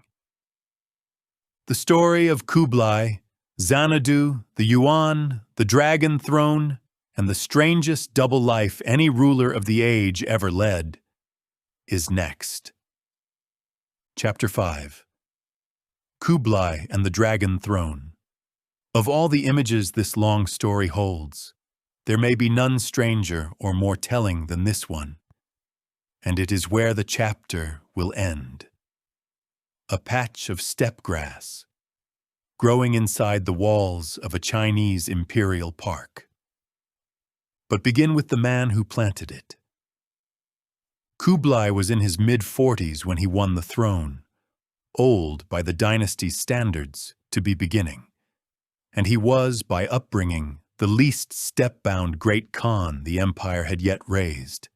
Speaker 1: The story of Kublai, Xanadu, the Yuan, the dragon throne, and the strangest double life any ruler of the age ever led, is next. Chapter 5. Kublai and the Dragon Throne. Of all the images this long story holds, there may be none stranger or more telling than this one, and it is where the chapter will end. A patch of steppe grass, growing inside the walls of a Chinese imperial park. But begin with the man who planted it. Kublai was in his mid-40s when he won the throne, old by the dynasty's standards to be beginning. And he was, by upbringing, the least step-bound great Khan the empire had yet raised.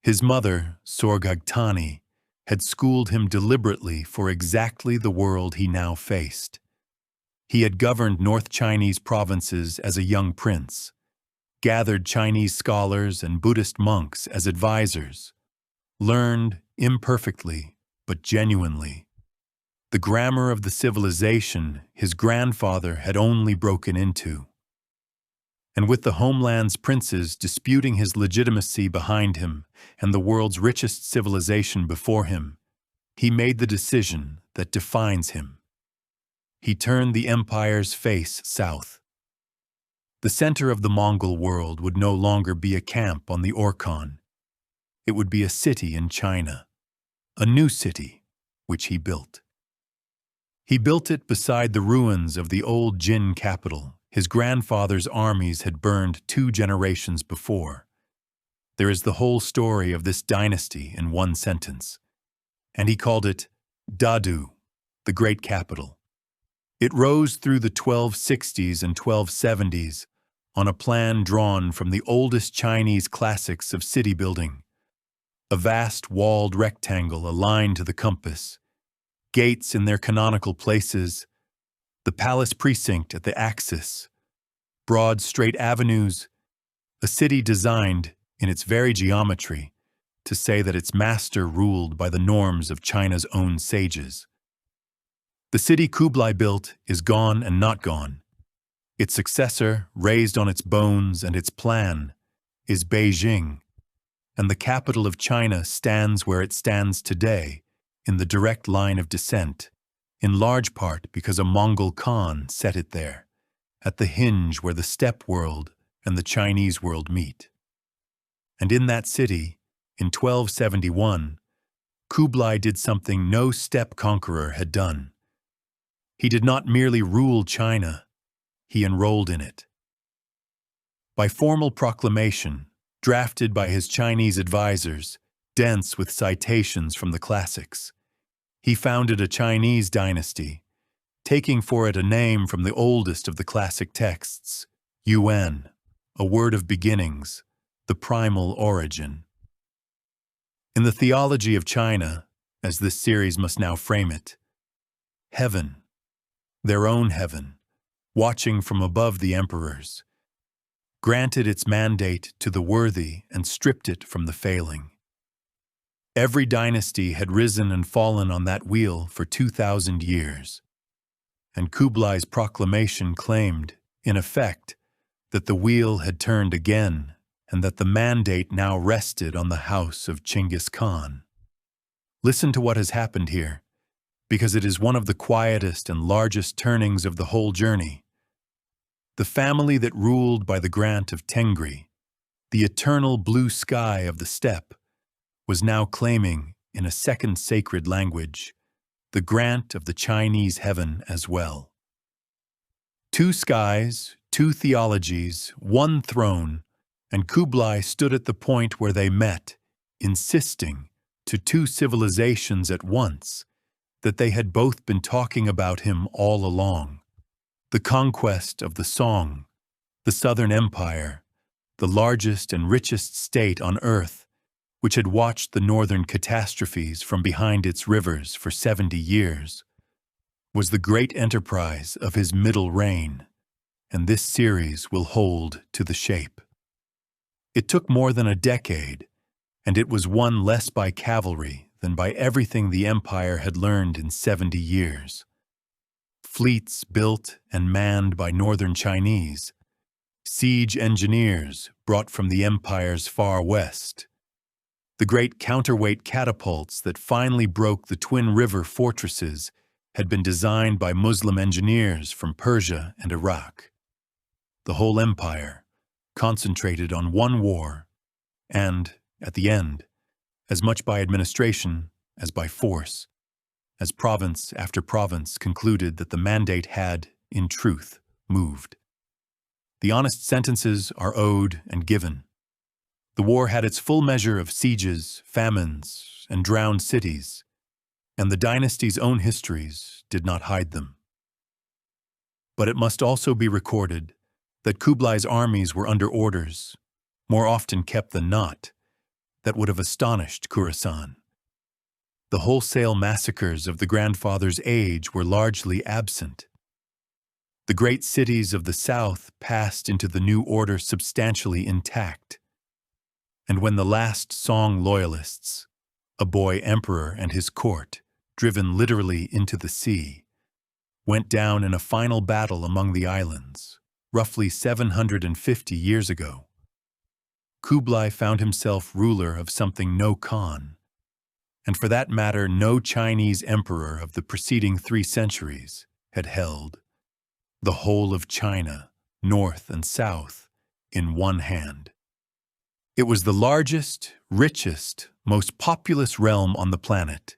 Speaker 1: His mother, Sorghaghtani, had schooled him deliberately for exactly the world he now faced. He had governed North Chinese provinces as a young prince, gathered Chinese scholars and Buddhist monks as advisors, learned imperfectly but genuinely the grammar of the civilization his grandfather had only broken into. And with the homeland's princes disputing his legitimacy behind him and the world's richest civilization before him, he made the decision that defines him. He turned the empire's face south. The center of the Mongol world would no longer be a camp on the Orkhon. It would be a city in China, a new city, which he built. He built it beside the ruins of the old Jin capital his grandfather's armies had burned 2 generations before. There is the whole story of this dynasty in one sentence, and he called it Dadu, the great capital. It rose through the 1260s and 1270s on a plan drawn from the oldest Chinese classics of city building, a vast walled rectangle aligned to the compass, gates in their canonical places, the palace precinct at the axis, broad straight avenues, a city designed, in its very geometry, to say that its master ruled by the norms of China's own sages. The city Kublai built is gone and not gone. Its successor, raised on its bones and its plan, is Beijing, and the capital of China stands where it stands today, in the direct line of descent, in large part because a Mongol Khan set it there, at the hinge where the steppe world and the Chinese world meet. And in that city, in 1271, Kublai did something no steppe conqueror had done. He did not merely rule China, he enrolled in it. By formal proclamation, drafted by his Chinese advisors, dense with citations from the classics, he founded a Chinese dynasty, taking for it a name from the oldest of the classic texts, Yuan, a word of beginnings, the primal origin. In the theology of China, as this series must now frame it, heaven, their own heaven, watching from above the emperors, granted its mandate to the worthy and stripped it from the failing. Every dynasty had risen and fallen on that wheel for 2,000 years, and Kublai's proclamation claimed, in effect, that the wheel had turned again and that the mandate now rested on the house of Chinggis Khan. Listen to what has happened here, because it is one of the quietest and largest turnings of the whole journey. The family that ruled by the grant of Tengri, the eternal blue sky of the steppe, was now claiming, in a second sacred language, the grant of the Chinese heaven as well. 2 skies, 2 theologies, 1 throne, and Kublai stood at the point where they met, insisting, to 2 civilizations at once, that they had both been talking about him all along. The conquest of the Song, the Southern Empire, the largest and richest state on earth, which had watched the northern catastrophes from behind its rivers for 70 years, was the great enterprise of his middle reign, and this series will hold to the shape. It took more than a decade, and it was won less by cavalry than by everything the empire had learned in 70 years. Fleets built and manned by northern Chinese, siege engineers brought from the empire's far west, the great counterweight catapults that finally broke the Twin River fortresses had been designed by Muslim engineers from Persia and Iraq. The whole empire, concentrated on one war, and, at the end, as much by administration as by force, as province after province concluded that the mandate had, in truth, moved. The honest sentences are owed and given. The war had its full measure of sieges, famines, and drowned cities, and the dynasty's own histories did not hide them. But it must also be recorded that Kublai's armies were under orders, more often kept than not, that would have astonished Khorasan. The wholesale massacres of the grandfather's age were largely absent. The great cities of the south passed into the new order substantially intact. And when the last Song loyalists, a boy emperor and his court, driven literally into the sea, went down in a final battle among the islands, roughly 750 years ago, Kublai found himself ruler of something no Khan, and for that matter no Chinese emperor of the preceding 3 centuries, had held the whole of China, north and south, in one hand. It was the largest, richest, most populous realm on the planet,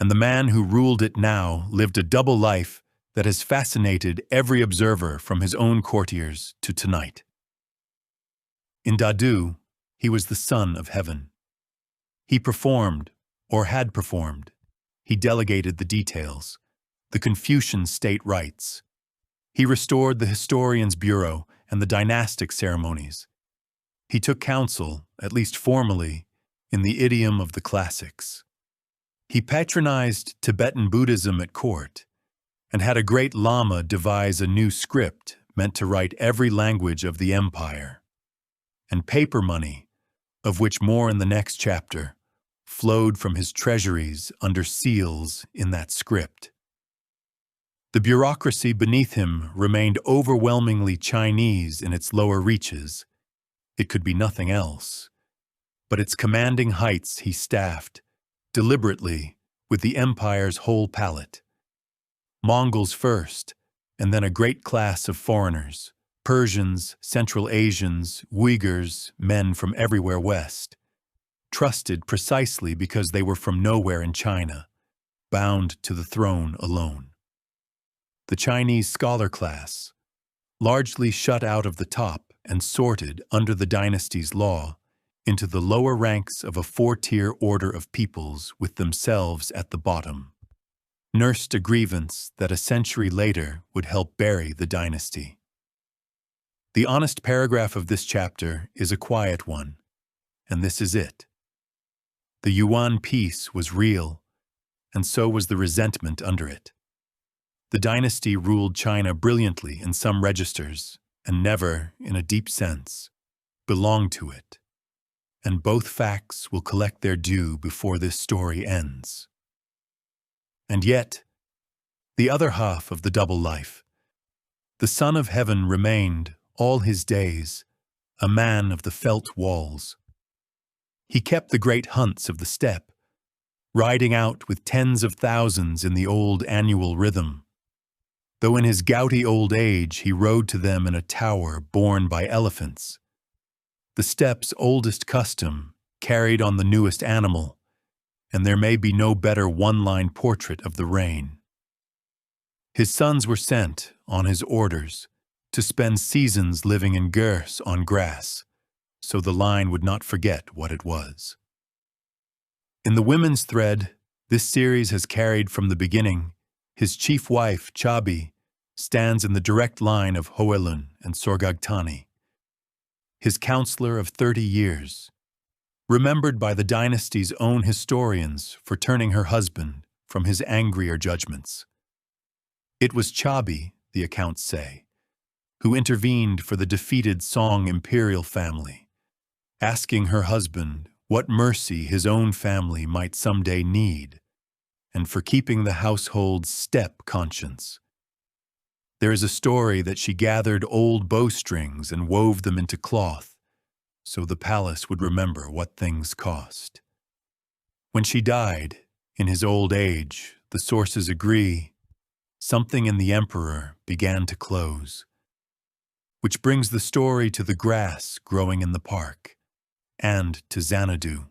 Speaker 1: and the man who ruled it now lived a double life that has fascinated every observer from his own courtiers to tonight. In Dadu, he was the son of heaven. He performed, or had performed. He delegated the details, the Confucian state rites. He restored the historian's bureau and the dynastic ceremonies. He took counsel, at least formally, in the idiom of the classics. He patronized Tibetan Buddhism at court, and had a great lama devise a new script meant to write every language of the empire. And paper money, of which more in the next chapter, flowed from his treasuries under seals in that script. The bureaucracy beneath him remained overwhelmingly Chinese in its lower reaches. It could be nothing else. But its commanding heights he staffed, deliberately, with the empire's whole palette. Mongols first, and then a great class of foreigners, Persians, Central Asians, Uyghurs, men from everywhere west, trusted precisely because they were from nowhere in China, bound to the throne alone. The Chinese scholar class, largely shut out of the top and sorted under the dynasty's law into the lower ranks of a 4-tier order of peoples with themselves at the bottom, nursed a grievance that a century later would help bury the dynasty. The honest paragraph of this chapter is a quiet one, and this is it. The Yuan peace was real, and so was the resentment under it. The dynasty ruled China brilliantly in some registers, and never, in a deep sense, belonged to it. And both facts will collect their due before this story ends. And yet, the other half of the double life, the Son of Heaven remained, all his days, a man of the felt walls. He kept the great hunts of the steppe, riding out with tens of thousands in the old annual rhythm, though in his gouty old age he rode to them in a tower borne by elephants. The steppe's oldest custom carried on the newest animal, and there may be no better one-line portrait of the reign. His sons were sent, on his orders, to spend seasons living in Gers on grass, so the line would not forget what it was. In the women's thread, this series has carried from the beginning, his chief wife, Chabi, stands in the direct line of Hoelun and Sorgagtani, his counselor of 30 years, remembered by the dynasty's own historians for turning her husband from his angrier judgments. It was Chabi, the accounts say, who intervened for the defeated Song imperial family, asking her husband what mercy his own family might someday need, and for keeping the household's steppe conscience. There is a story that she gathered old bowstrings and wove them into cloth, so the palace would remember what things cost. When she died, in his old age, the sources agree, something in the emperor began to close. Which brings the story to the grass growing in the park, and to Xanadu.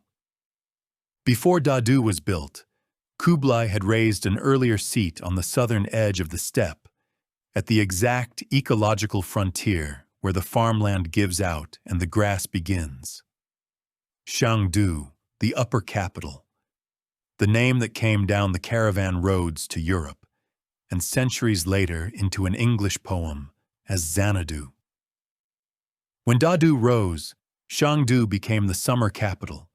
Speaker 1: Before Dadu was built, Kublai had raised an earlier seat on the southern edge of the steppe, at the exact ecological frontier where the farmland gives out and the grass begins. Shangdu, the upper capital, the name that came down the caravan roads to Europe, and centuries later into an English poem as Xanadu. When Dadu rose, Shangdu became the summer capital,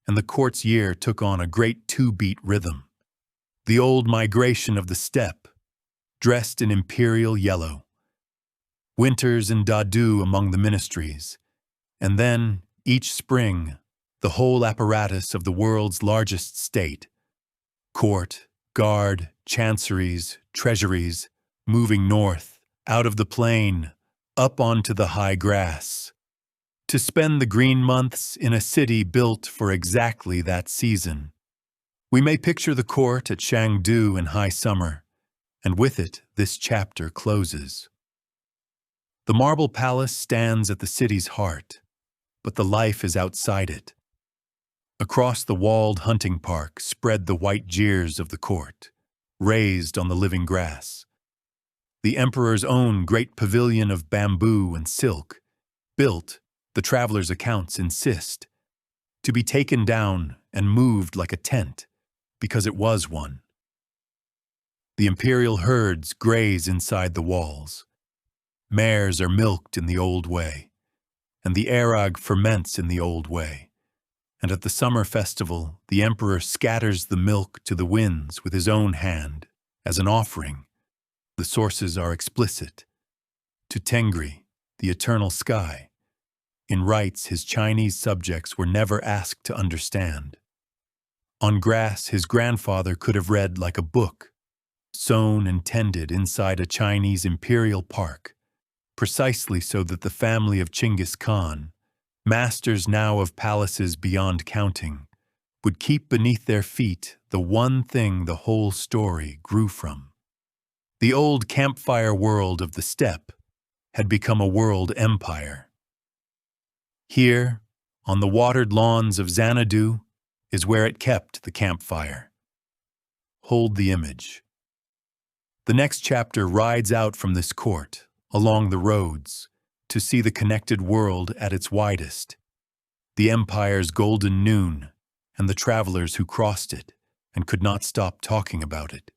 Speaker 1: and the court's year took on a great two-beat rhythm. The old migration of the steppe, dressed in imperial yellow. Winters in Dadu among the ministries, and then, each spring, the whole apparatus of the world's largest state, court, guard, chanceries, treasuries, moving north, out of the plain, up onto the high grass, to spend the green months in a city built for exactly that season. We may picture the court at Shangdu in high summer, and with it this chapter closes. The marble palace stands at the city's heart, but the life is outside it. Across the walled hunting park spread the white jeers of the court, raised on the living grass. The emperor's own great pavilion of bamboo and silk, built, the traveler's accounts insist, to be taken down and moved like a tent, because it was one. The imperial herds graze inside the walls. Mares are milked in the old way, and the arag ferments in the old way. And at the summer festival, the emperor scatters the milk to the winds with his own hand, as an offering. The sources are explicit. To Tengri, the eternal sky. In rites his Chinese subjects were never asked to understand. On grass his grandfather could have read like a book, sown and tended inside a Chinese imperial park, precisely so that the family of Chinggis Khan, masters now of palaces beyond counting, would keep beneath their feet the one thing the whole story grew from. The old campfire world of the steppe had become a world empire. Here, on the watered lawns of Xanadu, is where it kept the campfire. Hold the image. The next chapter rides out from this court, along the roads, to see the connected world at its widest, the empire's golden noon, and the travelers who crossed it and could not stop talking about it.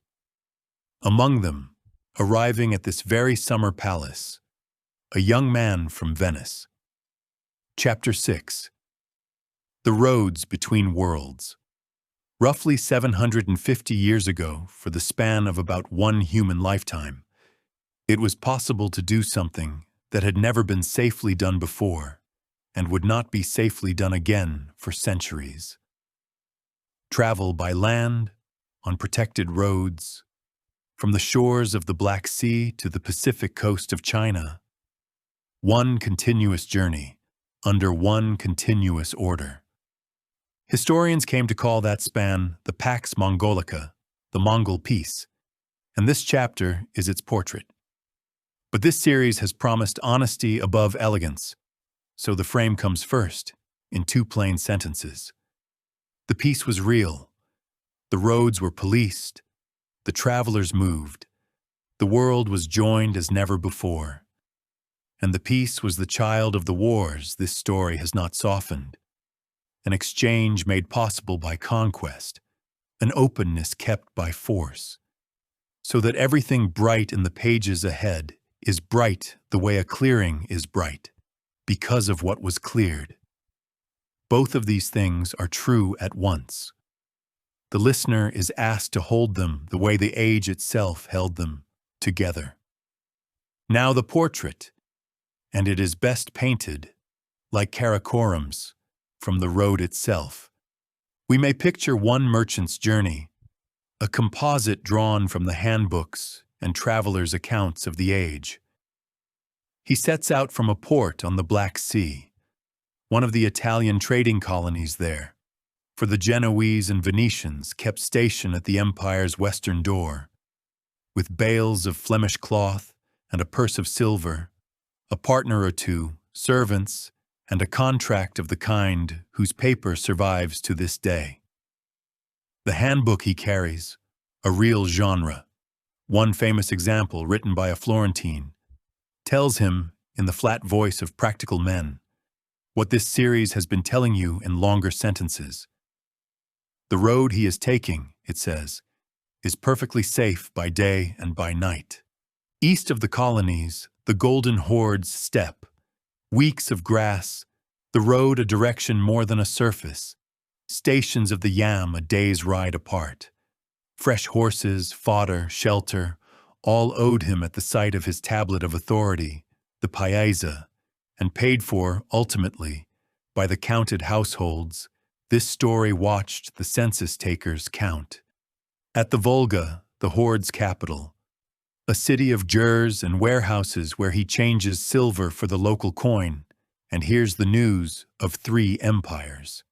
Speaker 1: Among them, arriving at this very summer palace, a young man from Venice. Chapter 6. The Roads Between Worlds. Roughly 750 years ago, for the span of about one human lifetime, it was possible to do something that had never been safely done before and would not be safely done again for centuries. Travel by land, on protected roads, from the shores of the Black Sea to the Pacific coast of China. One continuous journey, under one continuous order. Historians came to call that span the Pax Mongolica, the Mongol Peace, and this chapter is its portrait. But this series has promised honesty above elegance, so the frame comes first, in two plain sentences. The peace was real. The roads were policed. The travelers moved. The world was joined as never before. And the peace was the child of the wars this story has not softened. An exchange made possible by conquest, an openness kept by force, so that everything bright in the pages ahead is bright the way a clearing is bright, because of what was cleared. Both of these things are true at once. The listener is asked to hold them the way the age itself held them, together. Now the portrait, and it is best painted, like Karakorum's, from the road itself. We may picture one merchant's journey, a composite drawn from the handbooks and travelers' accounts of the age. He sets out from a port on the Black Sea, one of the Italian trading colonies there, for the Genoese and Venetians kept station at the empire's western door, with bales of Flemish cloth and a purse of silver, a partner or two, servants, and a contract of the kind whose paper survives to this day. The handbook he carries, a real genre, one famous example written by a Florentine, tells him, in the flat voice of practical men, what this series has been telling you in longer sentences. The road he is taking, it says, is perfectly safe by day and by night. East of the colonies, the Golden Horde's steppe, weeks of grass, the road a direction more than a surface, stations of the Yam a day's ride apart. Fresh horses, fodder, shelter, all owed him at the sight of his tablet of authority, the paisa, and paid for, ultimately, by the counted households. This story watched the census takers count. At the Volga, the Horde's capital, a city of jurs and warehouses where he changes silver for the local coin and hears the news of 3 empires.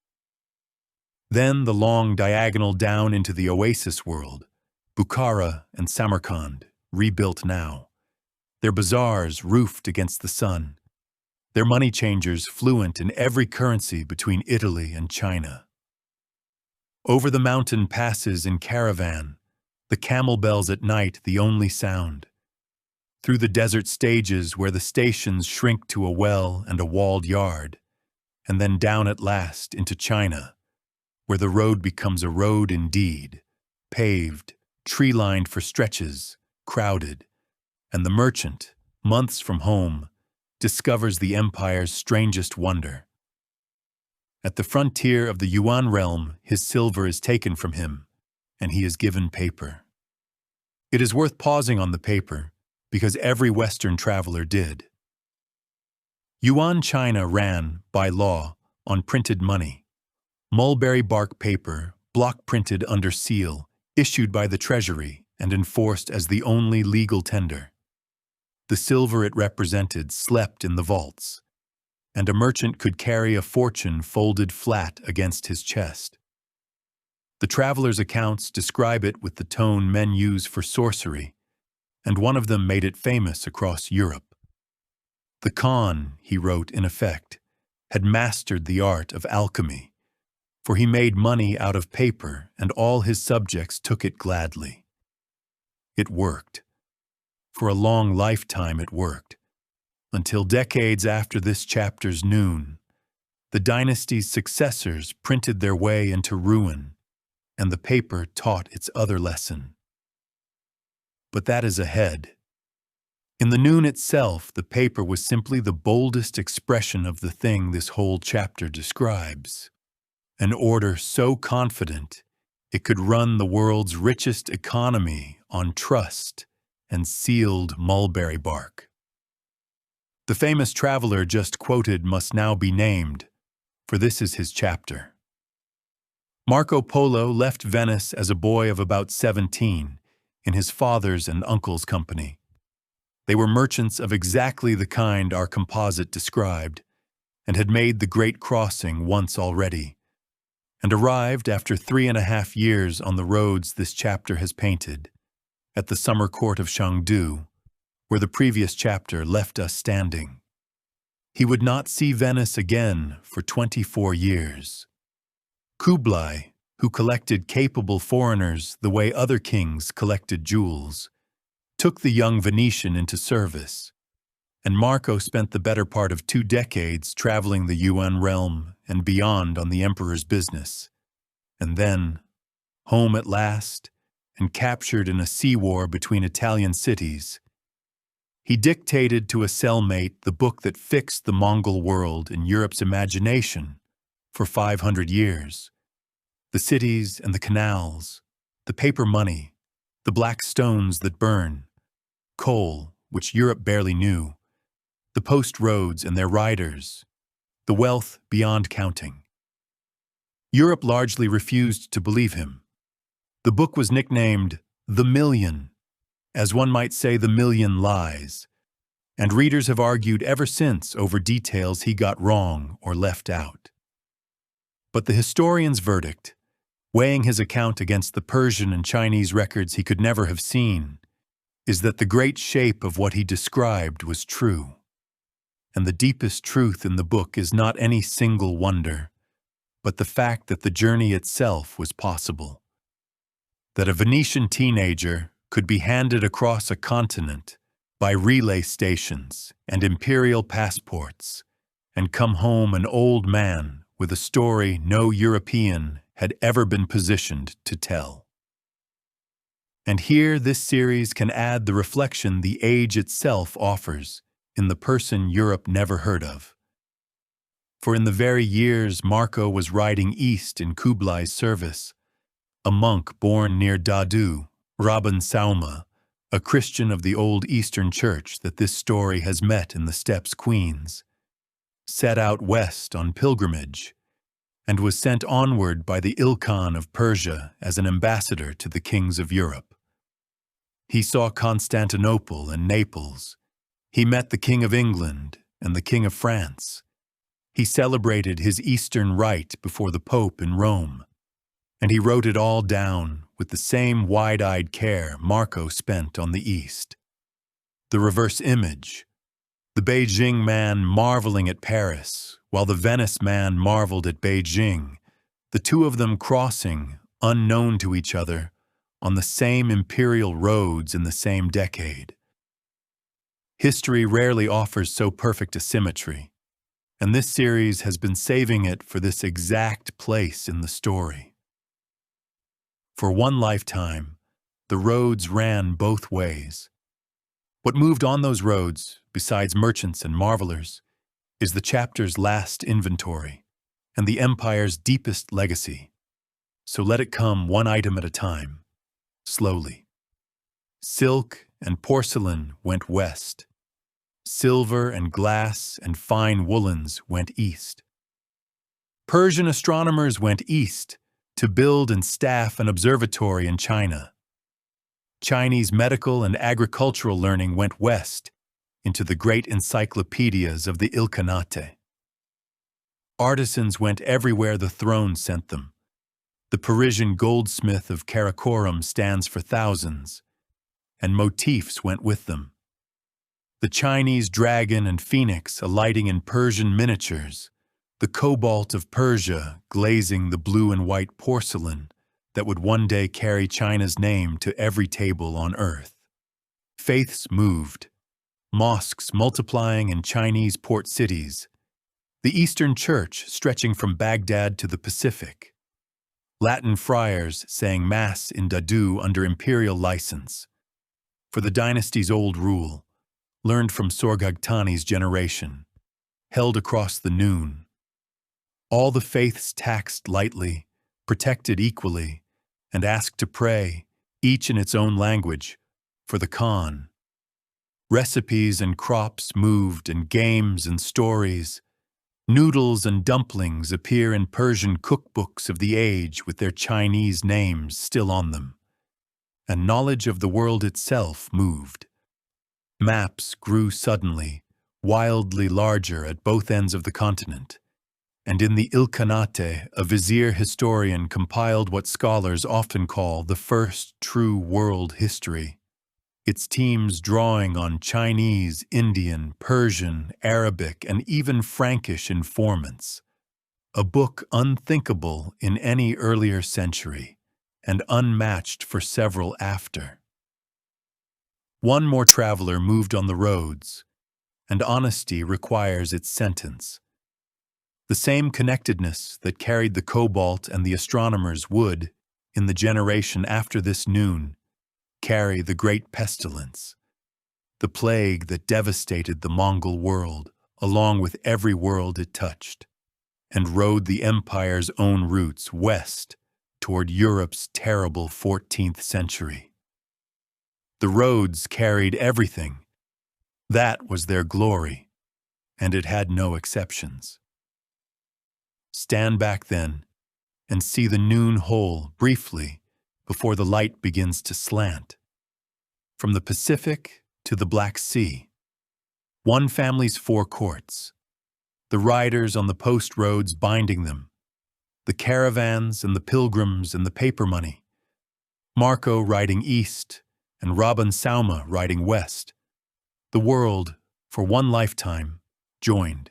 Speaker 1: Then the long diagonal down into the oasis world, Bukhara and Samarkand, rebuilt now, their bazaars roofed against the sun, their money changers fluent in every currency between Italy and China. Over the mountain passes in caravan, the camel bells at night the only sound. Through the desert stages where the stations shrink to a well and a walled yard, and then down at last into China, where the road becomes a road indeed, paved, tree-lined for stretches, crowded, and the merchant, months from home, discovers the empire's strangest wonder. At the frontier of the Yuan realm, his silver is taken from him, and he is given paper. It is worth pausing on the paper, because every Western traveler did. Yuan China ran, by law, on printed money, mulberry bark paper, block-printed under seal, issued by the treasury and enforced as the only legal tender. The silver it represented slept in the vaults, and a merchant could carry a fortune folded flat against his chest. The traveler's accounts describe it with the tone men use for sorcery, and one of them made it famous across Europe. The Khan, he wrote in effect, had mastered the art of alchemy, for he made money out of paper and all his subjects took it gladly. It worked. For a long lifetime it worked, until decades after this chapter's noon, the dynasty's successors printed their way into ruin, and the paper taught its other lesson. But that is ahead. In the noon itself, the paper was simply the boldest expression of the thing this whole chapter describes. An order so confident it could run the world's richest economy on trust and sealed mulberry bark. The famous traveler just quoted must now be named, for this is his chapter. Marco Polo left Venice as a boy of about 17 in his father's and uncle's company. They were merchants of exactly the kind our composite described, and had made the great crossing once already, and arrived after 3.5 years on the roads this chapter has painted, at the summer court of Chengdu, where the previous chapter left us standing. He would not see Venice again for 24 years. Kublai, who collected capable foreigners the way other kings collected jewels, took the young Venetian into service, and Marco spent the better part of 2 decades traveling the Yuan realm and beyond on the emperor's business, and then, home at last, and captured in a sea war between Italian cities, he dictated to a cellmate the book that fixed the Mongol world in Europe's imagination for 500 years. The cities and the canals, the paper money, the black stones that burn, coal, which Europe barely knew, the post roads and their riders, the wealth beyond counting. Europe largely refused to believe him. The book was nicknamed The Million, as one might say the Million Lies, and readers have argued ever since over details he got wrong or left out. But the historian's verdict, weighing his account against the Persian and Chinese records he could never have seen, is that the great shape of what he described was true. And the deepest truth in the book is not any single wonder, but the fact that the journey itself was possible. That a Venetian teenager could be handed across a continent by relay stations and imperial passports, and come home an old man with a story no European had ever been positioned to tell. And here this series can add the reflection the age itself offers in the person Europe never heard of. For in the very years Marco was riding east in Kublai's service, a monk born near Dadu, Rabban Sauma, a Christian of the old Eastern Church that this story has met in the steppes Queens, set out west on pilgrimage and was sent onward by the Ilkhan of Persia as an ambassador to the kings of Europe. He saw Constantinople and Naples. He met the King of England and the King of France. He celebrated his Eastern rite before the Pope in Rome, and he wrote it all down with the same wide-eyed care Marco spent on the East. The reverse image, the Beijing man marveling at Paris, while the Venice man marveled at Beijing, the two of them crossing, unknown to each other, on the same imperial roads in the same decade. History rarely offers so perfect a symmetry, and this series has been saving it for this exact place in the story. For one lifetime, the roads ran both ways. What moved on those roads, besides merchants and marvelers, is the chapter's last inventory and the empire's deepest legacy. So let it come one item at a time, slowly. Silk and porcelain went west. Silver and glass and fine woolens went east. Persian astronomers went east to build and staff an observatory in China. Chinese medical and agricultural learning went west into the great encyclopedias of the Ilkhanate. Artisans went everywhere the throne sent them. The Parisian goldsmith of Karakorum stands for thousands, and motifs went with them. The Chinese dragon and phoenix alighting in Persian miniatures, the cobalt of Persia glazing the blue and white porcelain that would one day carry China's name to every table on earth. Faiths moved, mosques multiplying in Chinese port cities, the Eastern Church stretching from Baghdad to the Pacific, Latin friars saying Mass in Dadu under imperial license, for the dynasty's old rule, learned from Sorghaghtani's generation, held across the noon. All the faiths taxed lightly, protected equally, and asked to pray, each in its own language, for the Khan. Recipes and crops moved, and games and stories. Noodles and dumplings appear in Persian cookbooks of the age with their Chinese names still on them. And knowledge of the world itself moved. Maps grew suddenly, wildly larger at both ends of the continent, and in the Ilkhanate, a vizier historian compiled what scholars often call the first true world history, its teams drawing on Chinese, Indian, Persian, Arabic, and even Frankish informants, a book unthinkable in any earlier century, and unmatched for several after. One more traveler moved on the roads, and honesty requires its sentence. The same connectedness that carried the cobalt and the astronomers would, in the generation after this noon, carry the great pestilence, the plague that devastated the Mongol world, along with every world it touched, and rode the empire's own routes west toward Europe's terrible 14th century. The roads carried everything. That was their glory, and it had no exceptions. Stand back then and see the noon hole briefly before the light begins to slant. From the Pacific to the Black Sea, one family's 4 courts, the riders on the post roads binding them, the caravans and the pilgrims and the paper money, Marco riding east and Rabban Sauma riding west. The world, for one lifetime, joined.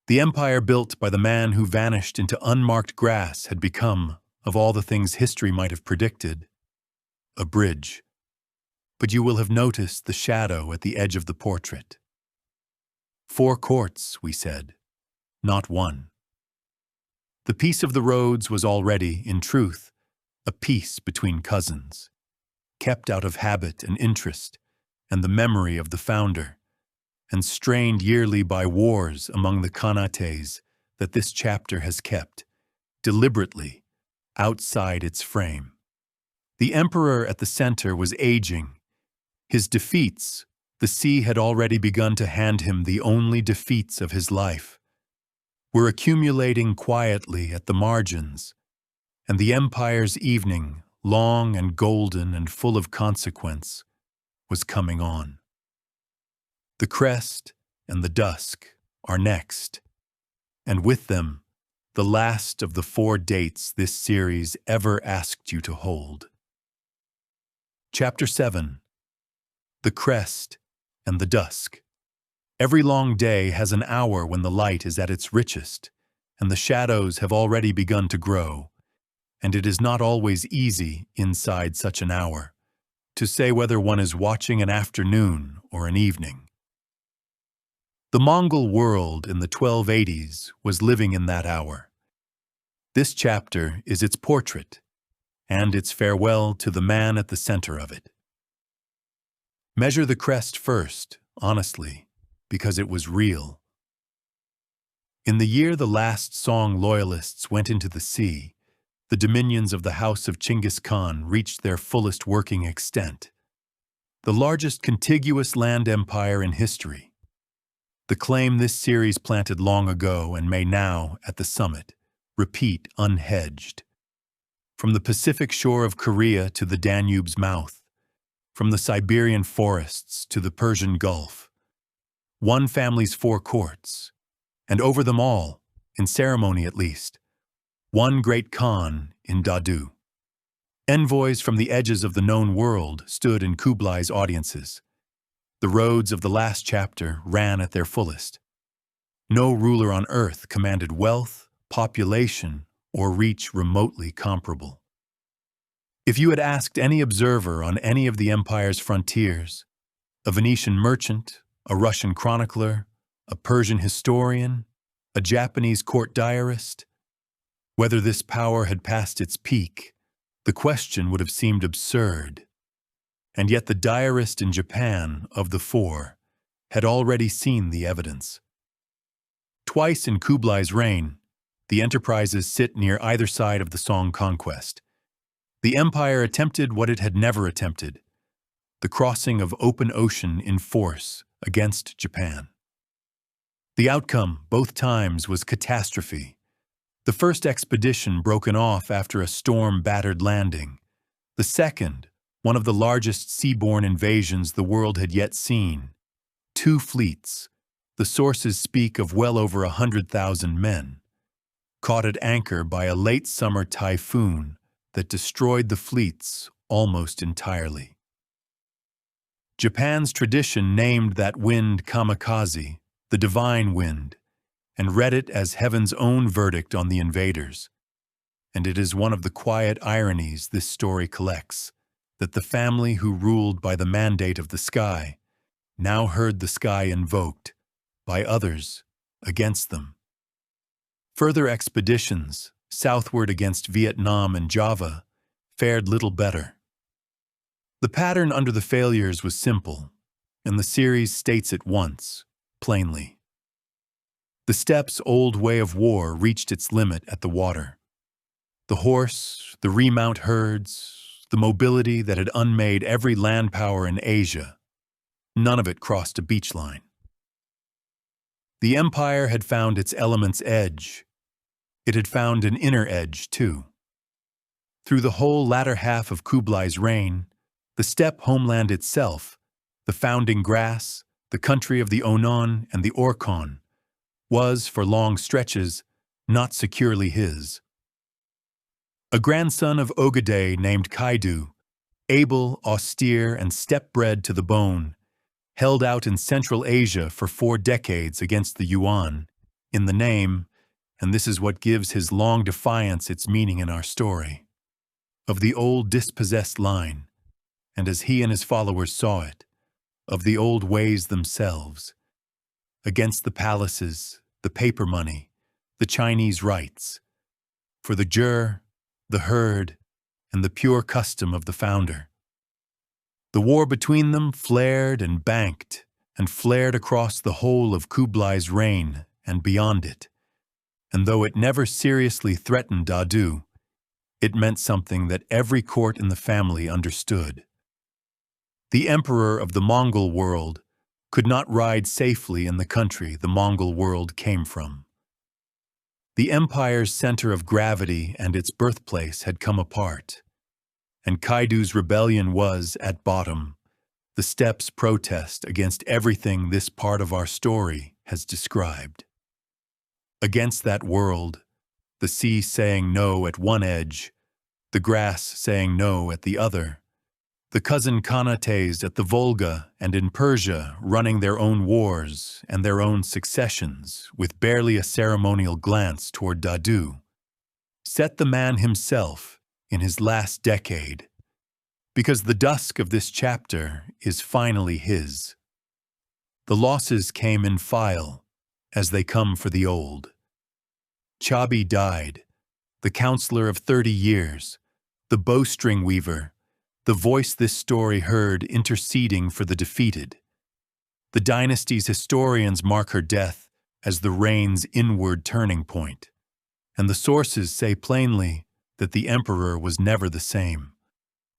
Speaker 1: The empire built by the man who vanished into unmarked grass had become, of all the things history might have predicted, a bridge. But you will have noticed the shadow at the edge of the portrait. 4 courts, we said, not one. The peace of the roads was already, in truth, a peace between cousins, kept out of habit and interest and the memory of the founder, and strained yearly by wars among the khanates that this chapter has kept, deliberately, outside its frame. The emperor at the center was aging. His defeats, the sea had already begun to hand him the only defeats of his life, were accumulating quietly at the margins, and the empire's evening, long and golden and full of consequence, was coming on. The crest and the dusk are next, and with them, the last of the 4 dates this series ever asked you to hold. Chapter 7. The crest and the dusk. Every long day has an hour when the light is at its richest, and the shadows have already begun to grow, and it is not always easy, inside such an hour, to say whether one is watching an afternoon or an evening. The Mongol world in the 1280s was living in that hour. This chapter is its portrait, and its farewell to the man at the center of it. Measure the crest first, honestly, because it was real. In the year the last Song loyalists went into the sea, the dominions of the house of Chinggis Khan reached their fullest working extent. The largest contiguous land empire in history. The claim this series planted long ago and may now, at the summit, repeat unhedged. From the Pacific shore of Korea to the Danube's mouth, from the Siberian forests to the Persian Gulf, one family's 4 courts, and over them all, in ceremony at least, one great Khan in Dadu. Envoys from the edges of the known world stood in Kublai's audiences. The roads of the last chapter ran at their fullest. No ruler on earth commanded wealth, population, or reach remotely comparable. If you had asked any observer on any of the empire's frontiers, a Venetian merchant, a Russian chronicler, a Persian historian, a Japanese court diarist, whether this power had passed its peak, the question would have seemed absurd. And yet the diarist in Japan, of the 4, had already seen the evidence. Twice in Kublai's reign, the enterprises sit near either side of the Song conquest. The empire attempted what it had never attempted, the crossing of open ocean in force against Japan. The outcome, both times, was catastrophe. The first expedition broken off after a storm-battered landing. The second, one of the largest seaborne invasions the world had yet seen. 2 fleets, the sources speak of well over 100,000 men, caught at anchor by a late summer typhoon that destroyed the fleets almost entirely. Japan's tradition named that wind kamikaze, the divine wind, and read it as heaven's own verdict on the invaders. And it is one of the quiet ironies this story collects, that the family who ruled by the mandate of the sky now heard the sky invoked by others against them. Further expeditions, southward against Vietnam and Java, fared little better. The pattern under the failures was simple, and the series states it once, plainly. The steppe's old way of war reached its limit at the water. The horse, the remount herds, the mobility that had unmade every land power in Asia, none of it crossed a beach line. The empire had found its element's edge. It had found an inner edge, too. Through the whole latter half of Kublai's reign, the steppe homeland itself, the founding grass, the country of the Onon and the Orkhon, was, for long stretches, not securely his. A grandson of Ogedei named Kaidu, able, austere, and steppe-bred to the bone, held out in Central Asia for 4 decades against the Yuan, in the name, and this is what gives his long defiance its meaning in our story, of the old dispossessed line, and as he and his followers saw it, of the old ways themselves, against the palaces, the paper money, the Chinese rites, for the jur, the herd, and the pure custom of the founder. The war between them flared and banked and flared across the whole of Kublai's reign and beyond it, and though it never seriously threatened Dadu, it meant something that every court in the family understood. The emperor of the Mongol world could not ride safely in the country the Mongol world came from. The empire's center of gravity and its birthplace had come apart, and Kaidu's rebellion was, at bottom, the steppe's protest against everything this part of our story has described. Against that world, the sea saying no at one edge, the grass saying no at the other, the cousin Khanates at the Volga and in Persia running their own wars and their own successions with barely a ceremonial glance toward Dadu, set the man himself in his last decade, because the dusk of this chapter is finally his. The losses came in file, as they come for the old. Chabi died, the counselor of 30 years, the bowstring weaver, the voice this story heard interceding for the defeated. The dynasty's historians mark her death as the reign's inward turning point, and the sources say plainly that the emperor was never the same.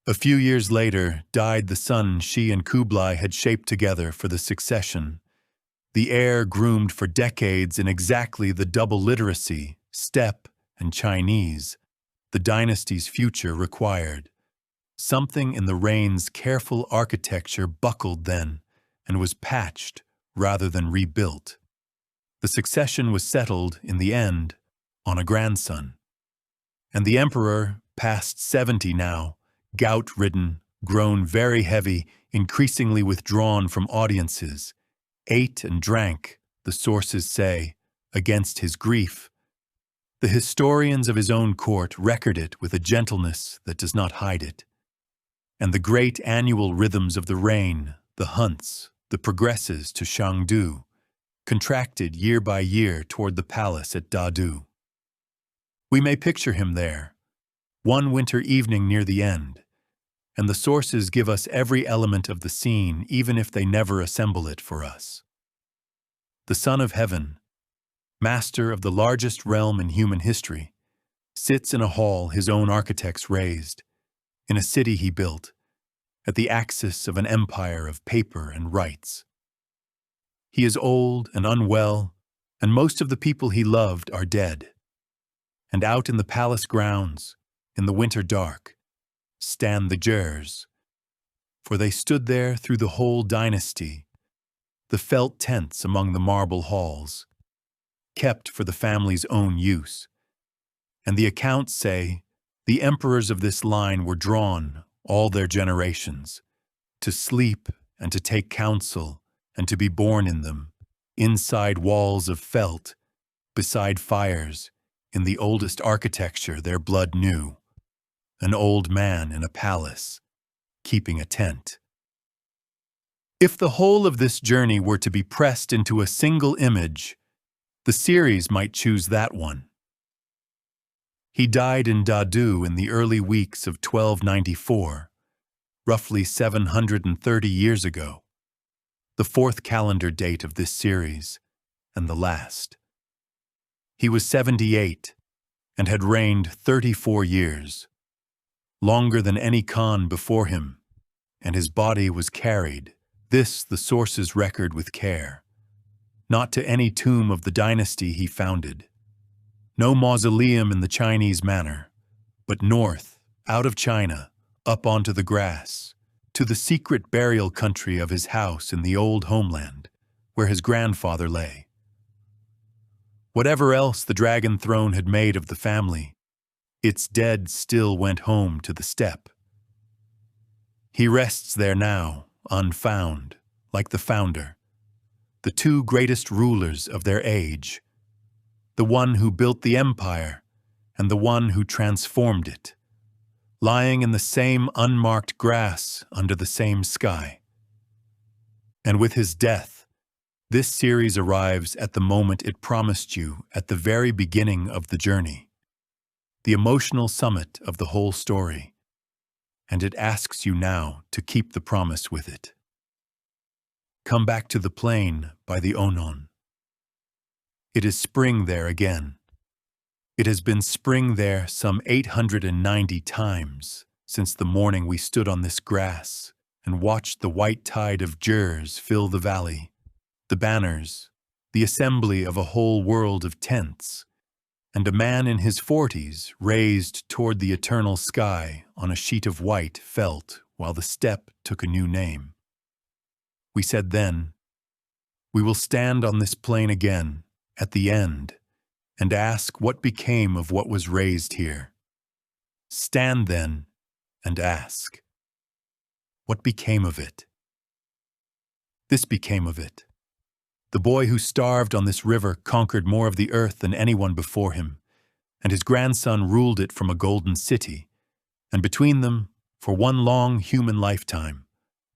Speaker 1: A few years later died the son she and Kublai had shaped together for the succession, the heir groomed for decades in exactly the double literacy, steppe and Chinese, the dynasty's future required. Something in the reign's careful architecture buckled then and was patched rather than rebuilt. The succession was settled, in the end, on a grandson. And the emperor, past 70 now, gout-ridden, grown very heavy, increasingly withdrawn from audiences, ate and drank, the sources say, against his grief. The historians of his own court record it with a gentleness that does not hide it. And the great annual rhythms of the reign, the hunts, the progresses to Shangdu, contracted year by year toward the palace at Dadu. We may picture him there, one winter evening near the end, and the sources give us every element of the scene even if they never assemble it for us. The Son of Heaven, master of the largest realm in human history, sits in a hall his own architects raised, in a city he built, at the axis of an empire of paper and rites. He is old and unwell, and most of the people he loved are dead. And out in the palace grounds, in the winter dark, stand the jurs, for they stood there through the whole dynasty, the felt tents among the marble halls, kept for the family's own use. And the accounts say the emperors of this line were drawn, all their generations, to sleep and to take counsel and to be born in them, inside walls of felt, beside fires, in the oldest architecture their blood knew, an old man in a palace, keeping a tent. If the whole of this journey were to be pressed into a single image, the series might choose that one. He died in Dadu in the early weeks of 1294, roughly 730 years ago, the fourth calendar date of this series, and the last. He was 78 and had reigned 34 years, longer than any Khan before him, and his body was carried, this the sources record with care, not to any tomb of the dynasty he founded, no mausoleum in the Chinese manner, but north, out of China, up onto the grass, to the secret burial country of his house in the old homeland, where his grandfather lay. Whatever else the dragon throne had made of the family, its dead still went home to the steppe. He rests there now, unfound, like the founder, the two greatest rulers of their age, the one who built the empire and the one who transformed it, lying in the same unmarked grass under the same sky. And with his death, This series arrives at the moment it promised you at the very beginning of the journey, the emotional summit of the whole story, and it asks you now to keep the promise with it. Come back to the plain by the Onon. It is spring there again. It has been spring there some 890 times since the morning we stood on this grass and watched the white tide of Gers fill the valley, the banners, the assembly of a whole world of tents, and a man in his 40s raised toward the eternal sky on a sheet of white felt while the steppe took a new name. We said then, we will stand on this plain again, at the end, and ask what became of what was raised here. Stand then and ask, what became of it? This became of it. The boy who starved on this river conquered more of the earth than anyone before him, and his grandson ruled it from a golden city, and between them, for one long human lifetime,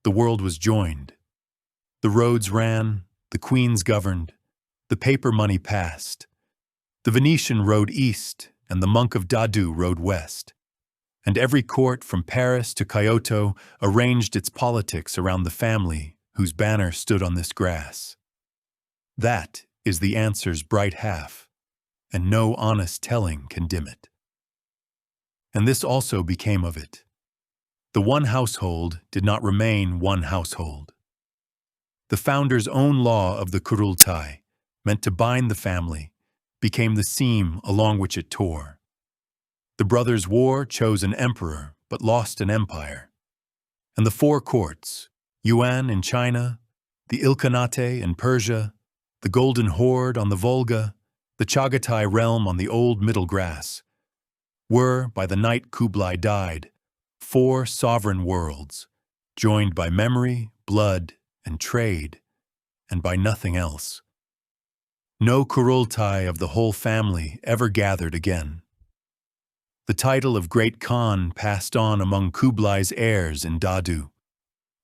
Speaker 1: the world was joined. The roads ran, the queens governed, the paper money passed. The Venetian rode east, and the monk of Dadu rode west. And every court from Paris to Kyoto arranged its politics around the family whose banner stood on this grass. That is the answer's bright half, and no honest telling can dim it. And this also became of it. The one household did not remain one household. The founder's own law of the Kurultai, meant to bind the family, became the seam along which it tore. The brothers' war chose an emperor, but lost an empire. And the four courts, Yuan in China, the Ilkhanate in Persia, the Golden Horde on the Volga, the Chagatai realm on the old Middle Grass, were, by the night Kublai died, four sovereign worlds, joined by memory, blood, and trade, and by nothing else. No Kurultai of the whole family ever gathered again. The title of Great Khan passed on among Kublai's heirs in Dadu,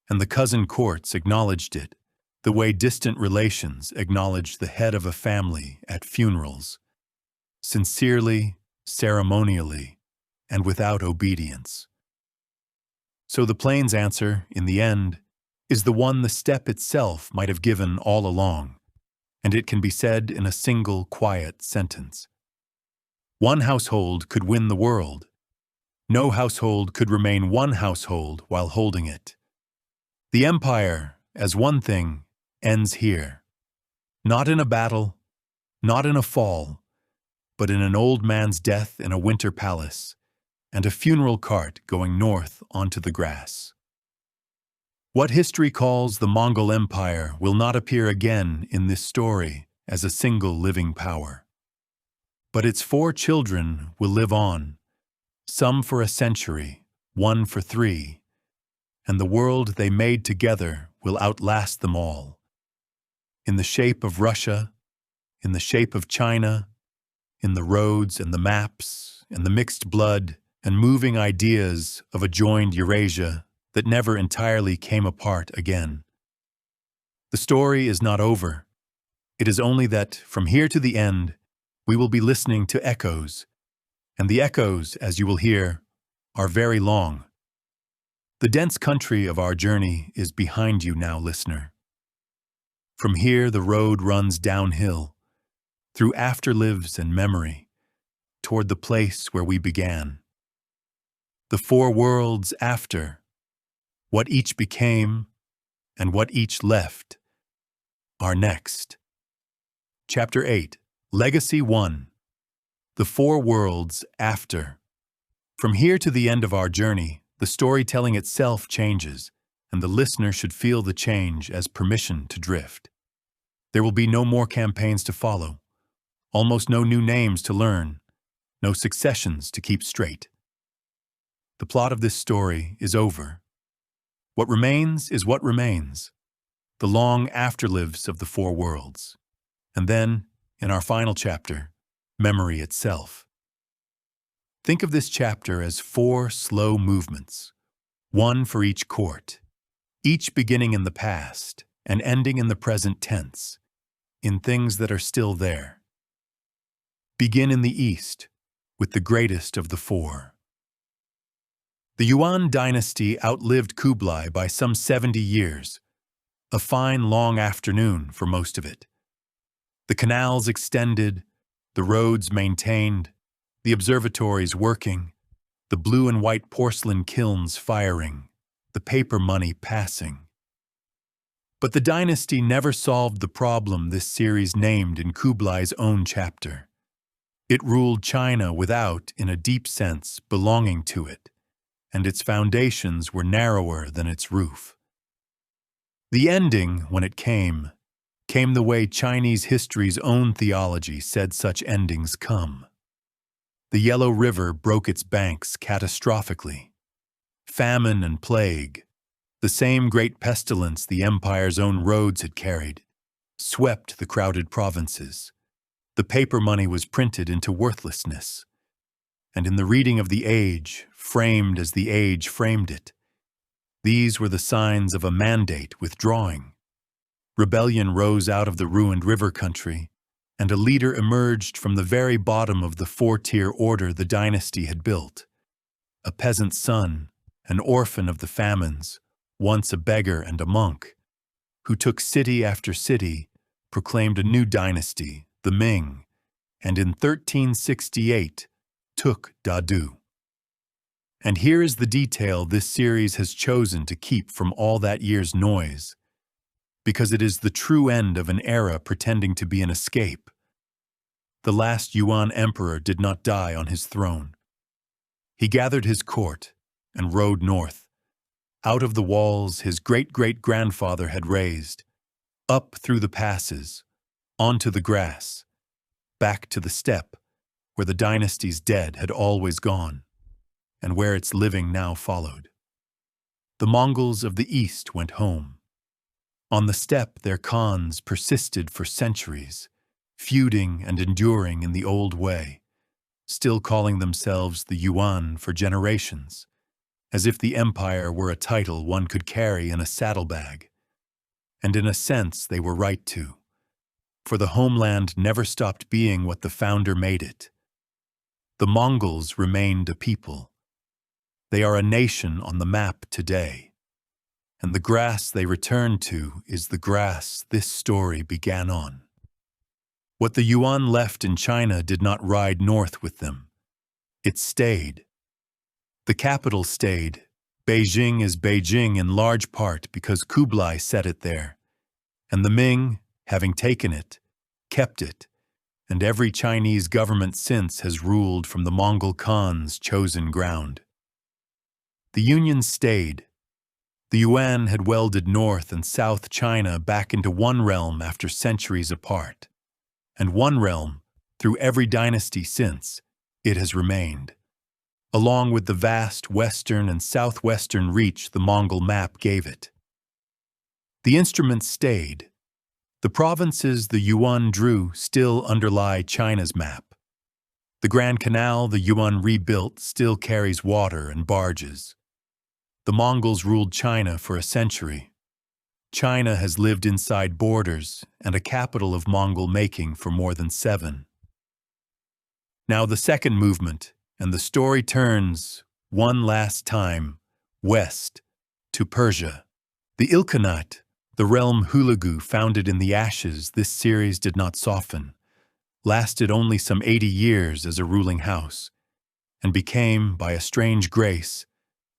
Speaker 1: and the cousin courts acknowledged it, the way distant relations acknowledge the head of a family at funerals, sincerely, ceremonially, and without obedience. So the plain's answer, in the end, is the one the steppe itself might have given all along, and it can be said in a single quiet sentence. One household could win the world. No household could remain one household while holding it. The empire, as one thing, ends here. Not in a battle, not in a fall, but in an old man's death in a winter palace, and a funeral cart going north onto the grass. What history calls the Mongol Empire will not appear again in this story as a single living power. But its four children will live on, some for a century, one for 3, and the world they made together will outlast them all. In the shape of Russia, in the shape of China, in the roads and the maps and the mixed blood and moving ideas of a joined Eurasia that never entirely came apart again. The story is not over. It is only that, from here to the end, we will be listening to echoes, and the echoes, as you will hear, are very long. The dense country of our journey is behind you now, listener. From here the road runs downhill, through afterlives and memory, toward the place where we began. The four worlds after, what each became, and what each left, are next. Chapter 8, Legacy 1, The Four Worlds After. From here to the end of our journey, the storytelling itself changes, and the listener should feel the change as permission to drift. There will be no more campaigns to follow, almost no new names to learn, no successions to keep straight. The plot of this story is over. What remains is what remains, the long afterlives of the four worlds, and then, in our final chapter, memory itself. Think of this chapter as 4 slow movements, one for each court, each beginning in the past and ending in the present tense, in things that are still there. Begin in the east, with the greatest of the four. The Yuan dynasty outlived Kublai by some 70 years, a fine long afternoon for most of it. The canals extended, the roads maintained, the observatories working, the blue and white porcelain kilns firing, the paper money passing. But the dynasty never solved the problem this series named in Kublai's own chapter. It ruled China without, in a deep sense, belonging to it, and its foundations were narrower than its roof. The ending, when it came the way Chinese history's own theology said such endings come. The Yellow River broke its banks catastrophically. Famine and plague, the same great pestilence the empire's own roads had carried, swept the crowded provinces. The paper money was printed into worthlessness. And in the reading of the age, framed as the age framed it, these were the signs of a mandate withdrawing. Rebellion rose out of the ruined river country, and a leader emerged from the very bottom of the four-tier order the dynasty had built. A peasant's son, an orphan of the famines, once a beggar and a monk, who took city after city, proclaimed a new dynasty, the Ming, and in 1368 took Dadu. And here is the detail this series has chosen to keep from all that year's noise, because it is the true end of an era pretending to be an escape. The last Yuan emperor did not die on his throne. He gathered his court and rode north, out of the walls his great-great-grandfather had raised, up through the passes, onto the grass, back to the steppe where the dynasty's dead had always gone, and where its living now followed. The Mongols of the east went home. On the steppe their khans persisted for centuries, feuding and enduring in the old way, still calling themselves the Yuan for generations, as if the empire were a title one could carry in a saddlebag. And in a sense they were right to, for the homeland never stopped being what the founder made it. The Mongols remained a people. They are a nation on the map today. And the grass they return to is the grass this story began on. What the Yuan left in China did not ride north with them. It stayed. The capital stayed. Beijing is Beijing in large part because Kublai set it there. And the Ming, having taken it, kept it, and every Chinese government since has ruled from the Mongol Khan's chosen ground. The Union stayed. The Yuan had welded North and South China back into one realm after centuries apart. And one realm, through every dynasty since, it has remained, along with the vast western and southwestern reach the Mongol map gave it. The instruments stayed. The provinces the Yuan drew still underlie China's map. The Grand Canal the Yuan rebuilt still carries water and barges. The Mongols ruled China for a century. China has lived inside borders and a capital of Mongol making for more than 7. Now the second movement, and the story turns, one last time, west, to Persia. The Ilkhanate, the realm Hülegü founded in the ashes this series did not soften, lasted only some 80 years as a ruling house, and became, by a strange grace,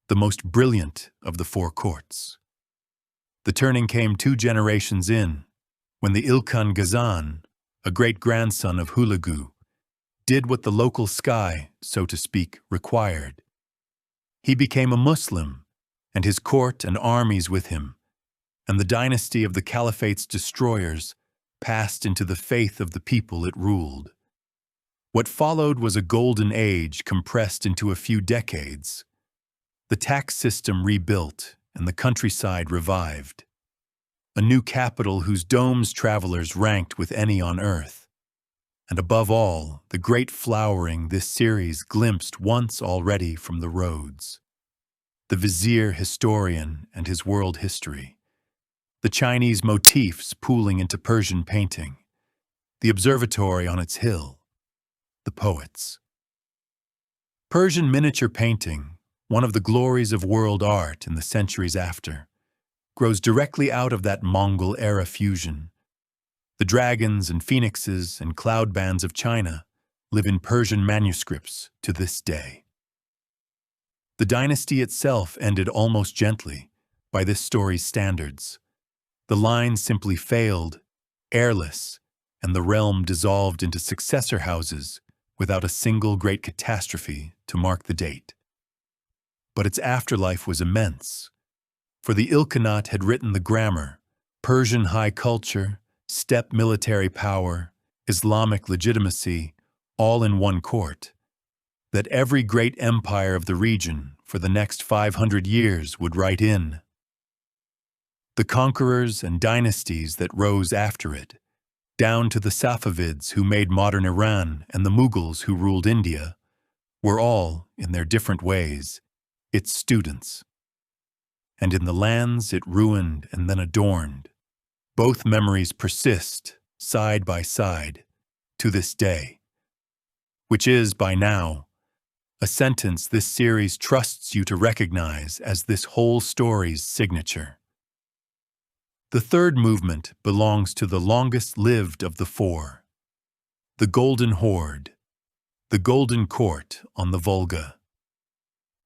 Speaker 1: the most brilliant of the 4 courts. The turning came 2 generations in, when the Ilkhan Gazan, a great-grandson of Hülegü, did what the local sky, so to speak, required. He became a Muslim, and his court and armies with him, and the dynasty of the Caliphate's destroyers passed into the faith of the people it ruled. What followed was a golden age compressed into a few decades. The tax system rebuilt, and the countryside revived. A new capital whose domes travelers ranked with any on earth. And above all, the great flowering this series glimpsed once already from the roads. The vizier historian and his world history. the Chinese motifs pooling into Persian painting, the observatory on its hill, the poets. Persian miniature painting, one of the glories of world art in the centuries after, grows directly out of that Mongol-era fusion. The dragons and phoenixes and cloud bands of China live in Persian manuscripts to this day. The dynasty itself ended almost gently by this story's standards. The line simply failed, heirless, and the realm dissolved into successor houses without a single great catastrophe to mark the date. But its afterlife was immense, for the Ilkhanate had written the grammar, Persian high culture, steppe military power, Islamic legitimacy, all in one court, that every great empire of the region for the next 500 years would write in. The conquerors and dynasties that rose after it, down to the Safavids who made modern Iran and the Mughals who ruled India, were all, in their different ways, its students. And in the lands it ruined and then adorned, both memories persist, side by side, to this day. Which is, by now, a sentence this series trusts you to recognize as this whole story's signature. The third movement belongs to the longest-lived of the four, the Golden Horde, the Golden Court on the Volga.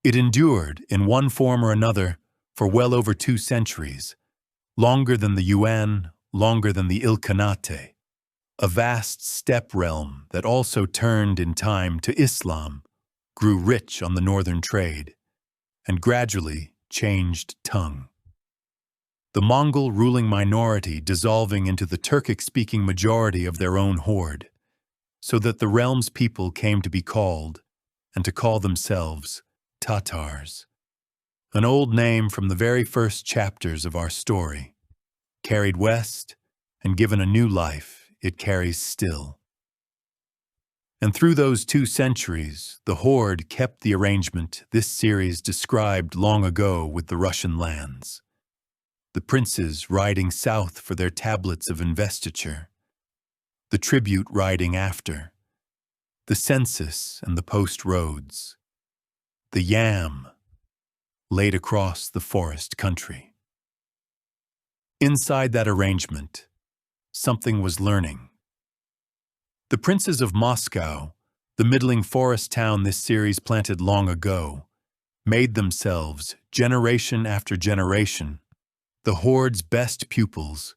Speaker 1: It endured, in one form or another, for well over 2 centuries, longer than the Yuan, longer than the Ilkhanate, a vast steppe realm that also turned in time to Islam, grew rich on the northern trade, and gradually changed tongue. The Mongol ruling minority dissolving into the Turkic-speaking majority of their own horde, so that the realm's people came to be called, and to call themselves, Tatars. An old name from the very first chapters of our story, carried west, and given a new life it carries still. And through those 2 centuries, the horde kept the arrangement this series described long ago with the Russian lands. The princes riding south for their tablets of investiture, the tribute riding after, the census and the post roads, the yam laid across the forest country. Inside that arrangement, something was learning. The princes of Moscow, the middling forest town this series planted long ago, made themselves, generation after generation, the horde's best pupils,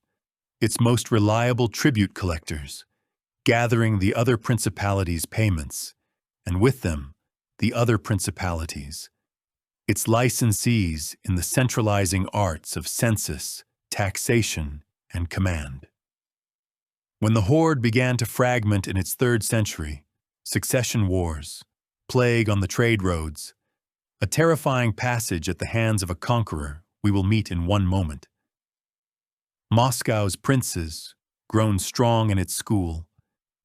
Speaker 1: its most reliable tribute collectors, gathering the other principalities' payments, and with them, the other principalities, its licensees in the centralizing arts of census, taxation, and command. When the horde began to fragment in its 3rd century, succession wars, plague on the trade roads, a terrifying passage at the hands of a conqueror we will meet in one moment. Moscow's princes, grown strong in its school,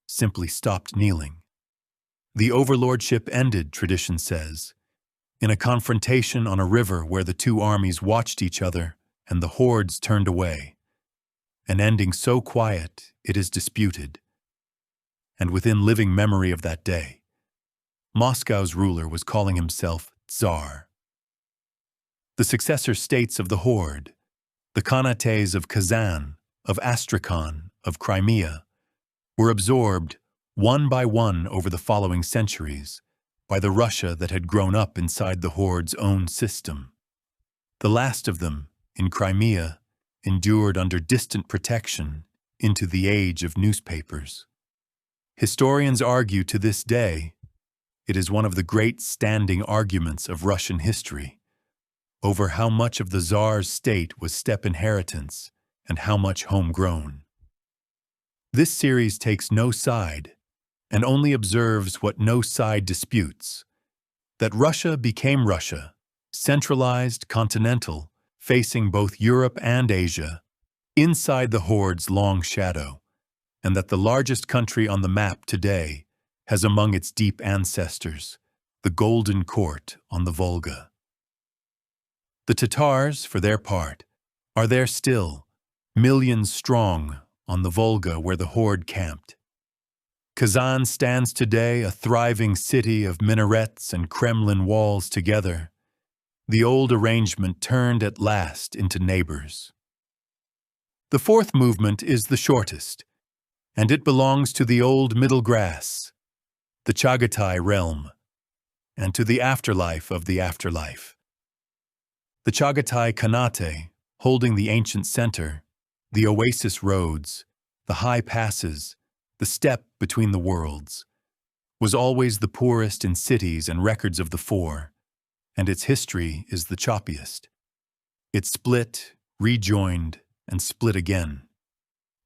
Speaker 1: simply stopped kneeling. The overlordship ended, tradition says, in a confrontation on a river where the 2 armies watched each other and the hordes turned away, an ending so quiet it is disputed. And within living memory of that day, Moscow's ruler was calling himself Tsar. The successor states of the horde, the Khanates of Kazan, of Astrakhan, of Crimea, were absorbed one by one over the following centuries by the Russia that had grown up inside the horde's own system. The last of them, in Crimea, endured under distant protection into the age of newspapers. Historians argue to this day, it is one of the great standing arguments of Russian history, over how much of the Tsar's state was steppe inheritance and how much homegrown. This series takes no side and only observes what no side disputes, that Russia became Russia, centralized, continental, facing both Europe and Asia, inside the horde's long shadow, and that the largest country on the map today has among its deep ancestors the Golden Court on the Volga. The Tatars, for their part, are there still, millions strong on the Volga where the horde camped. Kazan stands today a thriving city of minarets and Kremlin walls together. The old arrangement turned at last into neighbors. The fourth movement is the shortest, and it belongs to the old Middle Grass, the Chagatai realm, and to the afterlife of the afterlife. The Chagatai Khanate, holding the ancient center, the oasis roads, the high passes, the step between the worlds, was always the poorest in cities and records of the four, and its history is the choppiest. It split, rejoined, and split again,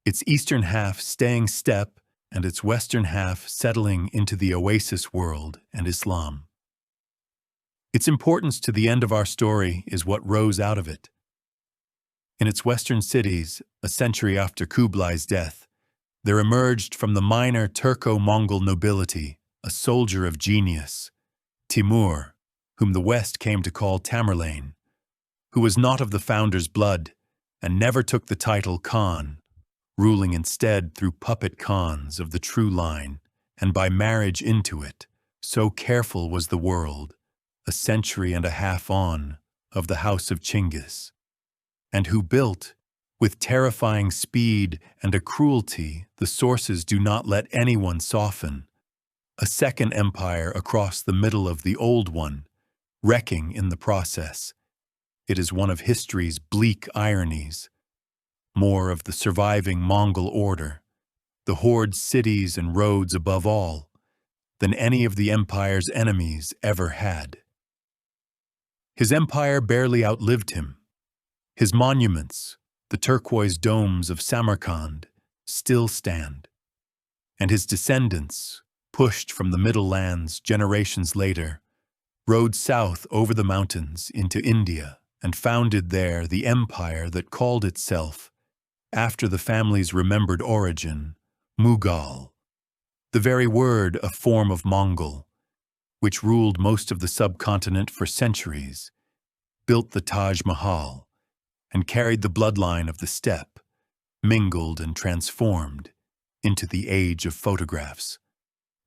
Speaker 1: its eastern half staying step and its western half settling into the oasis world and Islam. Its importance to the end of our story is what rose out of it. In its western cities, a century after Kublai's death, there emerged from the minor Turco-Mongol nobility a soldier of genius, Timur, whom the West came to call Tamerlane, who was not of the founder's blood and never took the title Khan, ruling instead through puppet Khans of the true line and by marriage into it, so careful was the world, a century and a half on, of the house of Chinggis, and who built, with terrifying speed and a cruelty the sources do not let anyone soften, a second empire across the middle of the old one, wrecking in the process. It is one of history's bleak ironies. More of the surviving Mongol order, the horde cities and roads above all, than any of the empire's enemies ever had. His empire barely outlived him. His monuments, the turquoise domes of Samarkand, still stand. And his descendants, pushed from the Middle Lands generations later, rode south over the mountains into India and founded there the empire that called itself, after the family's remembered origin, Mughal, the very word a form of Mongol, which ruled most of the subcontinent for centuries, built the Taj Mahal, and carried the bloodline of the steppe, mingled and transformed, into the age of photographs.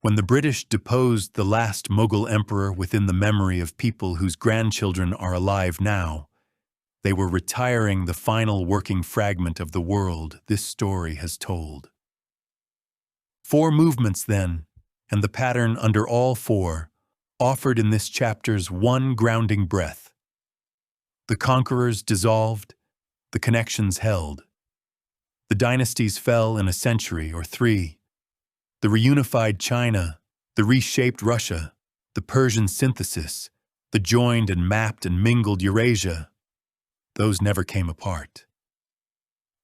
Speaker 1: When the British deposed the last Mughal emperor within the memory of people whose grandchildren are alive now, they were retiring the final working fragment of the world this story has told. 4 movements then, and the pattern under all 4, offered in this chapter's one grounding breath. The conquerors dissolved, the connections held. The dynasties fell in a century or 3. The reunified China, the reshaped Russia, the Persian synthesis, the joined and mapped and mingled Eurasia, those never came apart.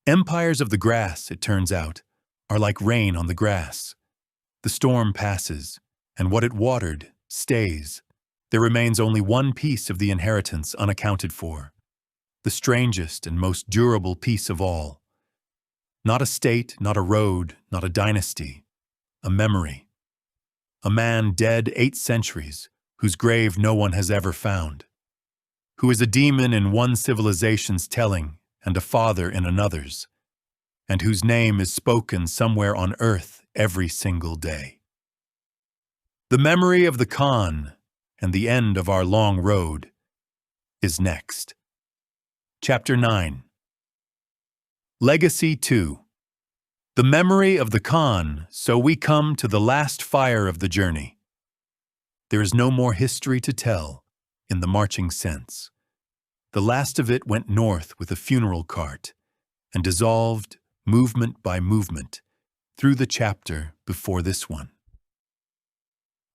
Speaker 1: Empires of the grass, it turns out, are like rain on the grass. The storm passes, and what it watered stays. There remains only one piece of the inheritance unaccounted for, the strangest and most durable piece of all. Not a state, not a road, not a dynasty, a memory. A man dead 8 centuries, whose grave no one has ever found, who is a demon in one civilization's telling and a father in another's, and whose name is spoken somewhere on earth every single day. The memory of the Khan and the end of our long road is next. Chapter 9. Legacy 2. The memory of the Khan, so we come to the last fire of the journey. There is no more history to tell, in the marching sense. The last of it went north with a funeral cart and dissolved, movement by movement, through the chapter before this one.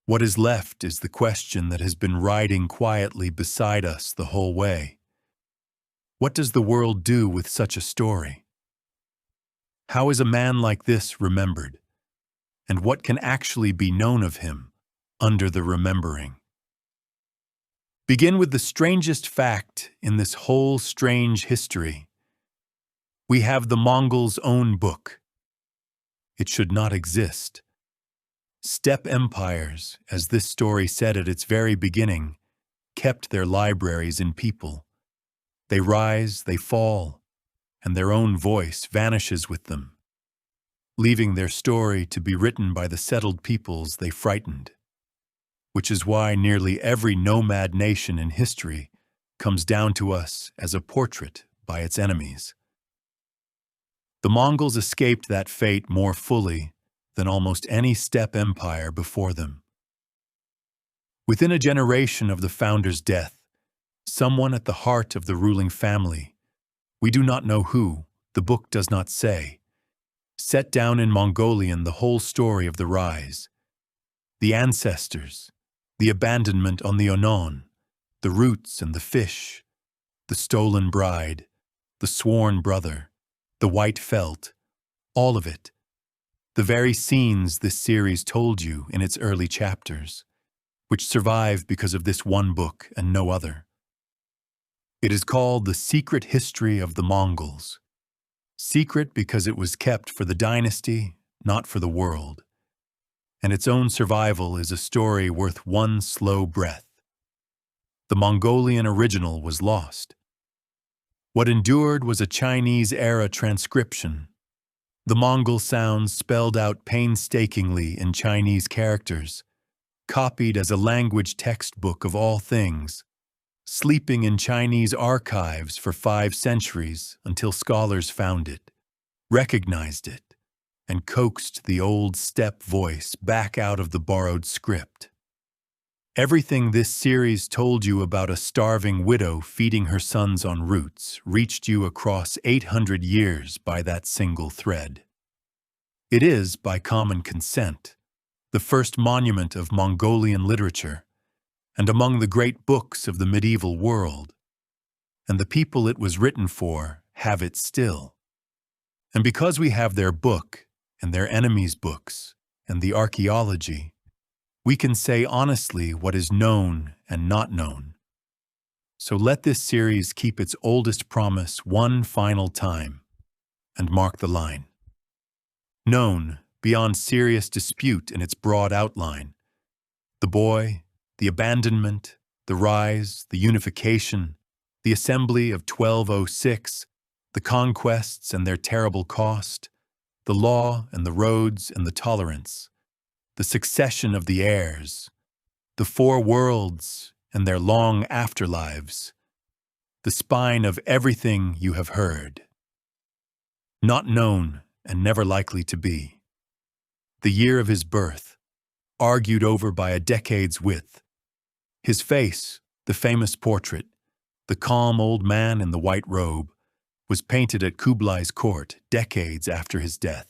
Speaker 1: What is left is the question that has been riding quietly beside us the whole way. What does the world do with such a story? How is a man like this remembered? And what can actually be known of him under the remembering? Begin with the strangest fact in this whole strange history. We have the Mongols' own book. It should not exist. Steppe empires, as this story said at its very beginning, kept their libraries in people. They rise, they fall, and their own voice vanishes with them, leaving their story to be written by the settled peoples they frightened, which is why nearly every nomad nation in history comes down to us as a portrait by its enemies. The Mongols escaped that fate more fully than almost any steppe empire before them. Within a generation of the founder's death, someone at the heart of the ruling family, we do not know who, the book does not say, set down in Mongolian the whole story of the rise, the ancestors, the abandonment on the Onon, the roots and the fish, the stolen bride, the sworn brother, the white felt, all of it, the very scenes this series told you in its early chapters, which survive because of this one book and no other. It is called The Secret History of the Mongols. Secret because it was kept for the dynasty, not for the world. And its own survival is a story worth one slow breath. The Mongolian original was lost. What endured was a Chinese-era transcription. The Mongol sounds spelled out painstakingly in Chinese characters, copied as a language textbook of all things, sleeping in Chinese archives for 5 centuries until scholars found it, recognized it, and coaxed the old steppe voice back out of the borrowed script. Everything this series told you about a starving widow feeding her sons on roots reached you across 800 years by that single thread. It is, by common consent, the first monument of Mongolian literature, and among the great books of the medieval world, and the people it was written for have it still. And because we have their book, and their enemies' books, and the archaeology, we can say honestly what is known and not known. So let this series keep its oldest promise one final time, and mark the line. Known, beyond serious dispute in its broad outline, the boy, the abandonment, the rise, the unification, the assembly of 1206, the conquests and their terrible cost, the law and the roads and the tolerance, the succession of the heirs, the 4 worlds and their long afterlives, the spine of everything you have heard. Not known and never likely to be. The year of his birth, argued over by a decade's width. His face, the famous portrait, the calm old man in the white robe, was painted at Kublai's court decades after his death,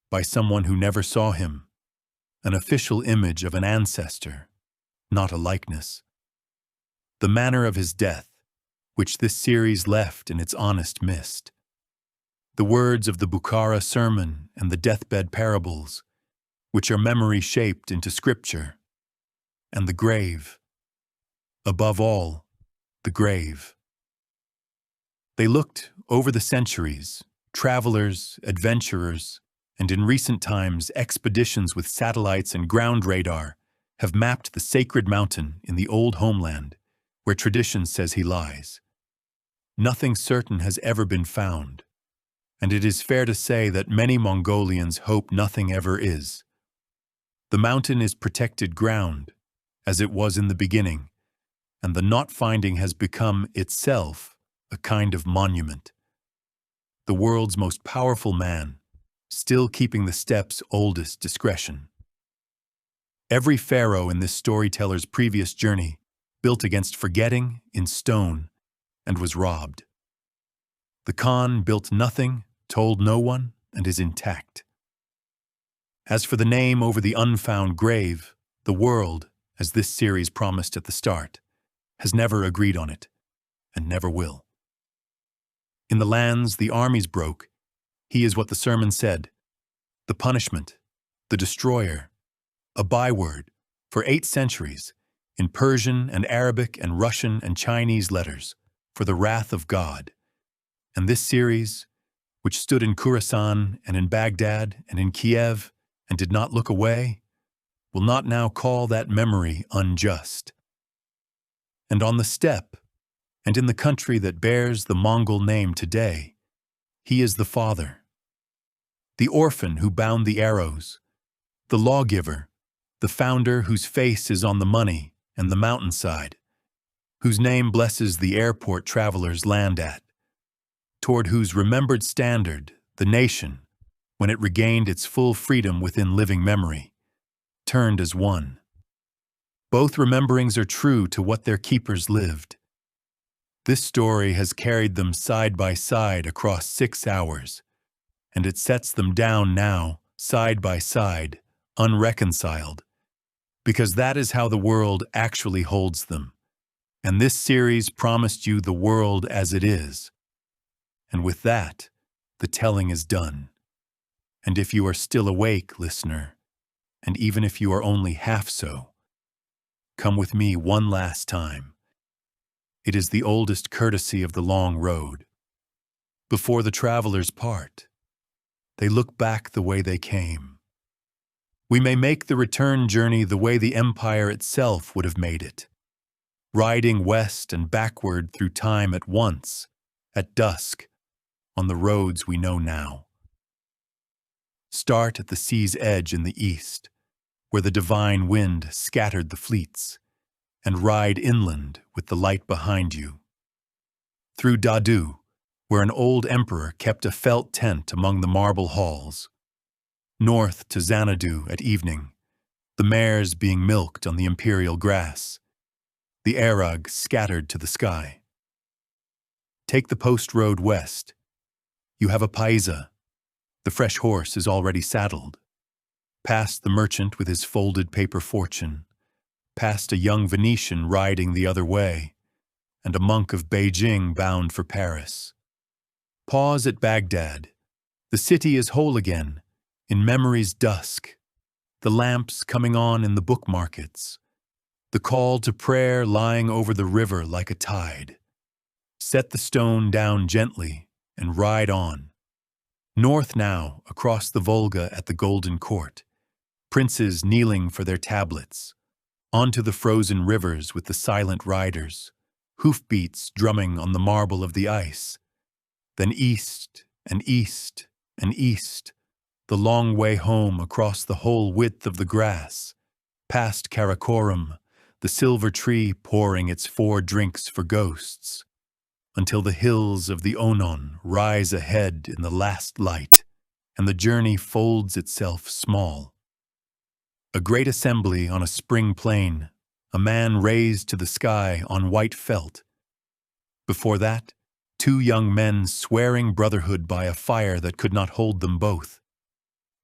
Speaker 1: by someone who never saw him, an official image of an ancestor, not a likeness. The manner of his death, which this series left in its honest mist. The words of the Bukhara sermon and the deathbed parables, which are memory shaped into scripture, and the grave. Above all, the grave. They looked over the centuries, travelers, adventurers, and in recent times expeditions with satellites and ground radar have mapped the sacred mountain in the old homeland where tradition says he lies. Nothing certain has ever been found, and it is fair to say that many Mongolians hope nothing ever is. The mountain is protected ground, as it was in the beginning, and the not finding has become itself a kind of monument. The world's most powerful man, still keeping the steppe's oldest discretion. Every pharaoh in this storyteller's previous journey built against forgetting in stone and was robbed. The Khan built nothing, told no one, and is intact. As for the name over the unfound grave, the world, as this series promised at the start, has never agreed on it, and never will. In the lands the armies broke, he is what the sermon said, the punishment, the destroyer, a byword for 8 centuries in Persian and Arabic and Russian and Chinese letters for the wrath of God. And this series, which stood in Khorasan and in Baghdad and in Kiev and did not look away, will not now call that memory unjust. And on the steppe, and in the country that bears the Mongol name today, He is the father, the orphan who bound the arrows, the lawgiver, the founder whose face is on the money and the mountainside, whose name blesses the airport travelers land at, toward whose remembered standard the nation, when it regained its full freedom within living memory, turned as one. Both rememberings are true to what their keepers lived. This story has carried them side by side across 6 hours, and it sets them down now, side by side, unreconciled, because that is how the world actually holds them. And this series promised you the world as it is. And with that, the telling is done. And if you are still awake, listener, and even if you are only half so, come with me one last time. It is the oldest courtesy of the long road. Before the travelers part, they look back the way they came. We may make the return journey the way the empire itself would have made it, riding west and backward through time at once, at dusk, on the roads we know now. Start at the sea's edge in the east, where the divine wind scattered the fleets, and ride inland with the light behind you. Through Dadu, where an old emperor kept a felt tent among the marble halls. North to Xanadu at evening, the mares being milked on the imperial grass, the arag scattered to the sky. Take the post road west. You have a paisa. The fresh horse is already saddled. Past the merchant with his folded paper fortune, past a young Venetian riding the other way, and a monk of Beijing bound for Paris. Pause at Baghdad. The city is whole again, in memory's dusk, the lamps coming on in the book markets, the call to prayer lying over the river like a tide. Set the stone down gently and ride on. North now, across the Volga at the Golden Court, princes kneeling for their tablets, onto the frozen rivers with the silent riders, hoofbeats drumming on the marble of the ice. Then east and east and east, the long way home across the whole width of the grass, past Karakorum, the silver tree pouring its 4 drinks for ghosts, until the hills of the Onon rise ahead in the last light, and the journey folds itself small. A great assembly on a spring plain, a man raised to the sky on white felt. Before that, 2 young men swearing brotherhood by a fire that could not hold them both.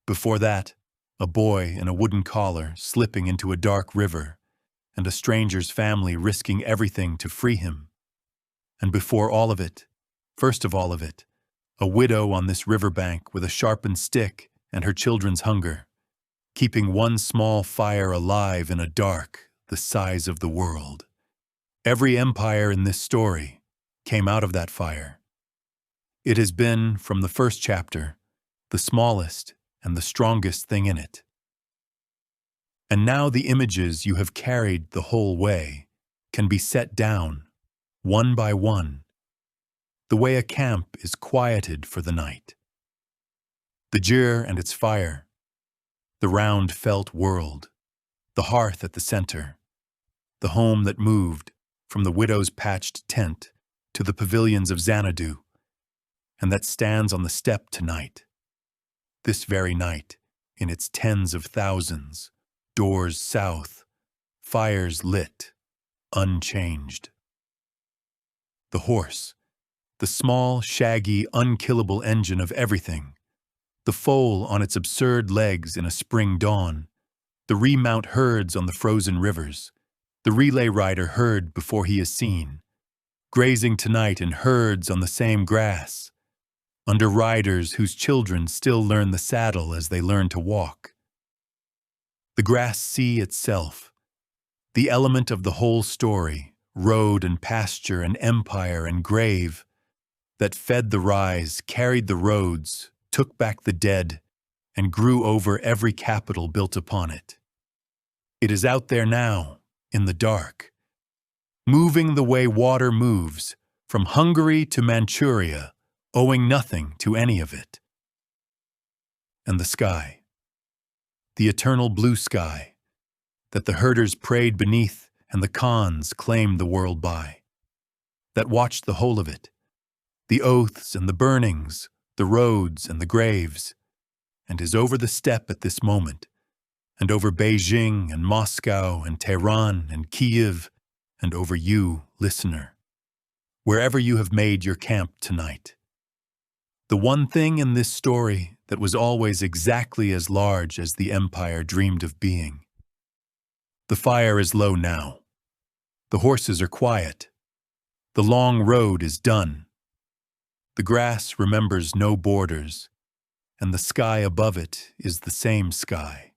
Speaker 1: Before that, a boy in a wooden collar slipping into a dark river, and a stranger's family risking everything to free him. And before all of it, first of all of it, a widow on this riverbank with a sharpened stick and her children's hunger, keeping one small fire alive in a dark the size of the world. Every empire in this story came out of that fire. It has been, from the first chapter, the smallest and the strongest thing in it. And now the images you have carried the whole way can be set down, one by one, the way a camp is quieted for the night. The gyre and its fire, the round felt world, the hearth at the center, the home that moved from the widow's patched tent to the pavilions of Xanadu, and that stands on the steppe tonight, this very night, in its tens of thousands, doors south, fires lit, unchanged. The horse, the small, shaggy, unkillable engine of everything, the foal on its absurd legs in a spring dawn, the remount herds on the frozen rivers, the relay rider herd before he is seen, grazing tonight in herds on the same grass, under riders whose children still learn the saddle as they learn to walk. The grass sea itself, the element of the whole story, road and pasture and empire and grave, that fed the rise, carried the roads, took back the dead, and grew over every capital built upon it. It is out there now, in the dark, moving the way water moves, from Hungary to Manchuria, owing nothing to any of it. And the sky, the eternal blue sky, that the herders prayed beneath and the Khans claimed the world by, that watched the whole of it, the oaths and the burnings, the roads and the graves, and is over the steppe at this moment, and over Beijing and Moscow and Tehran and Kiev, and over you, listener, wherever you have made your camp tonight. The one thing in this story that was always exactly as large as the empire dreamed of being. The fire is low now. The horses are quiet. The long road is done. The grass remembers no borders, and the sky above it is the same sky.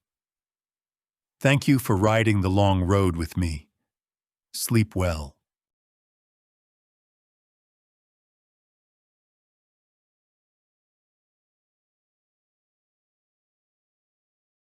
Speaker 1: Thank you for riding the long road with me. Sleep well.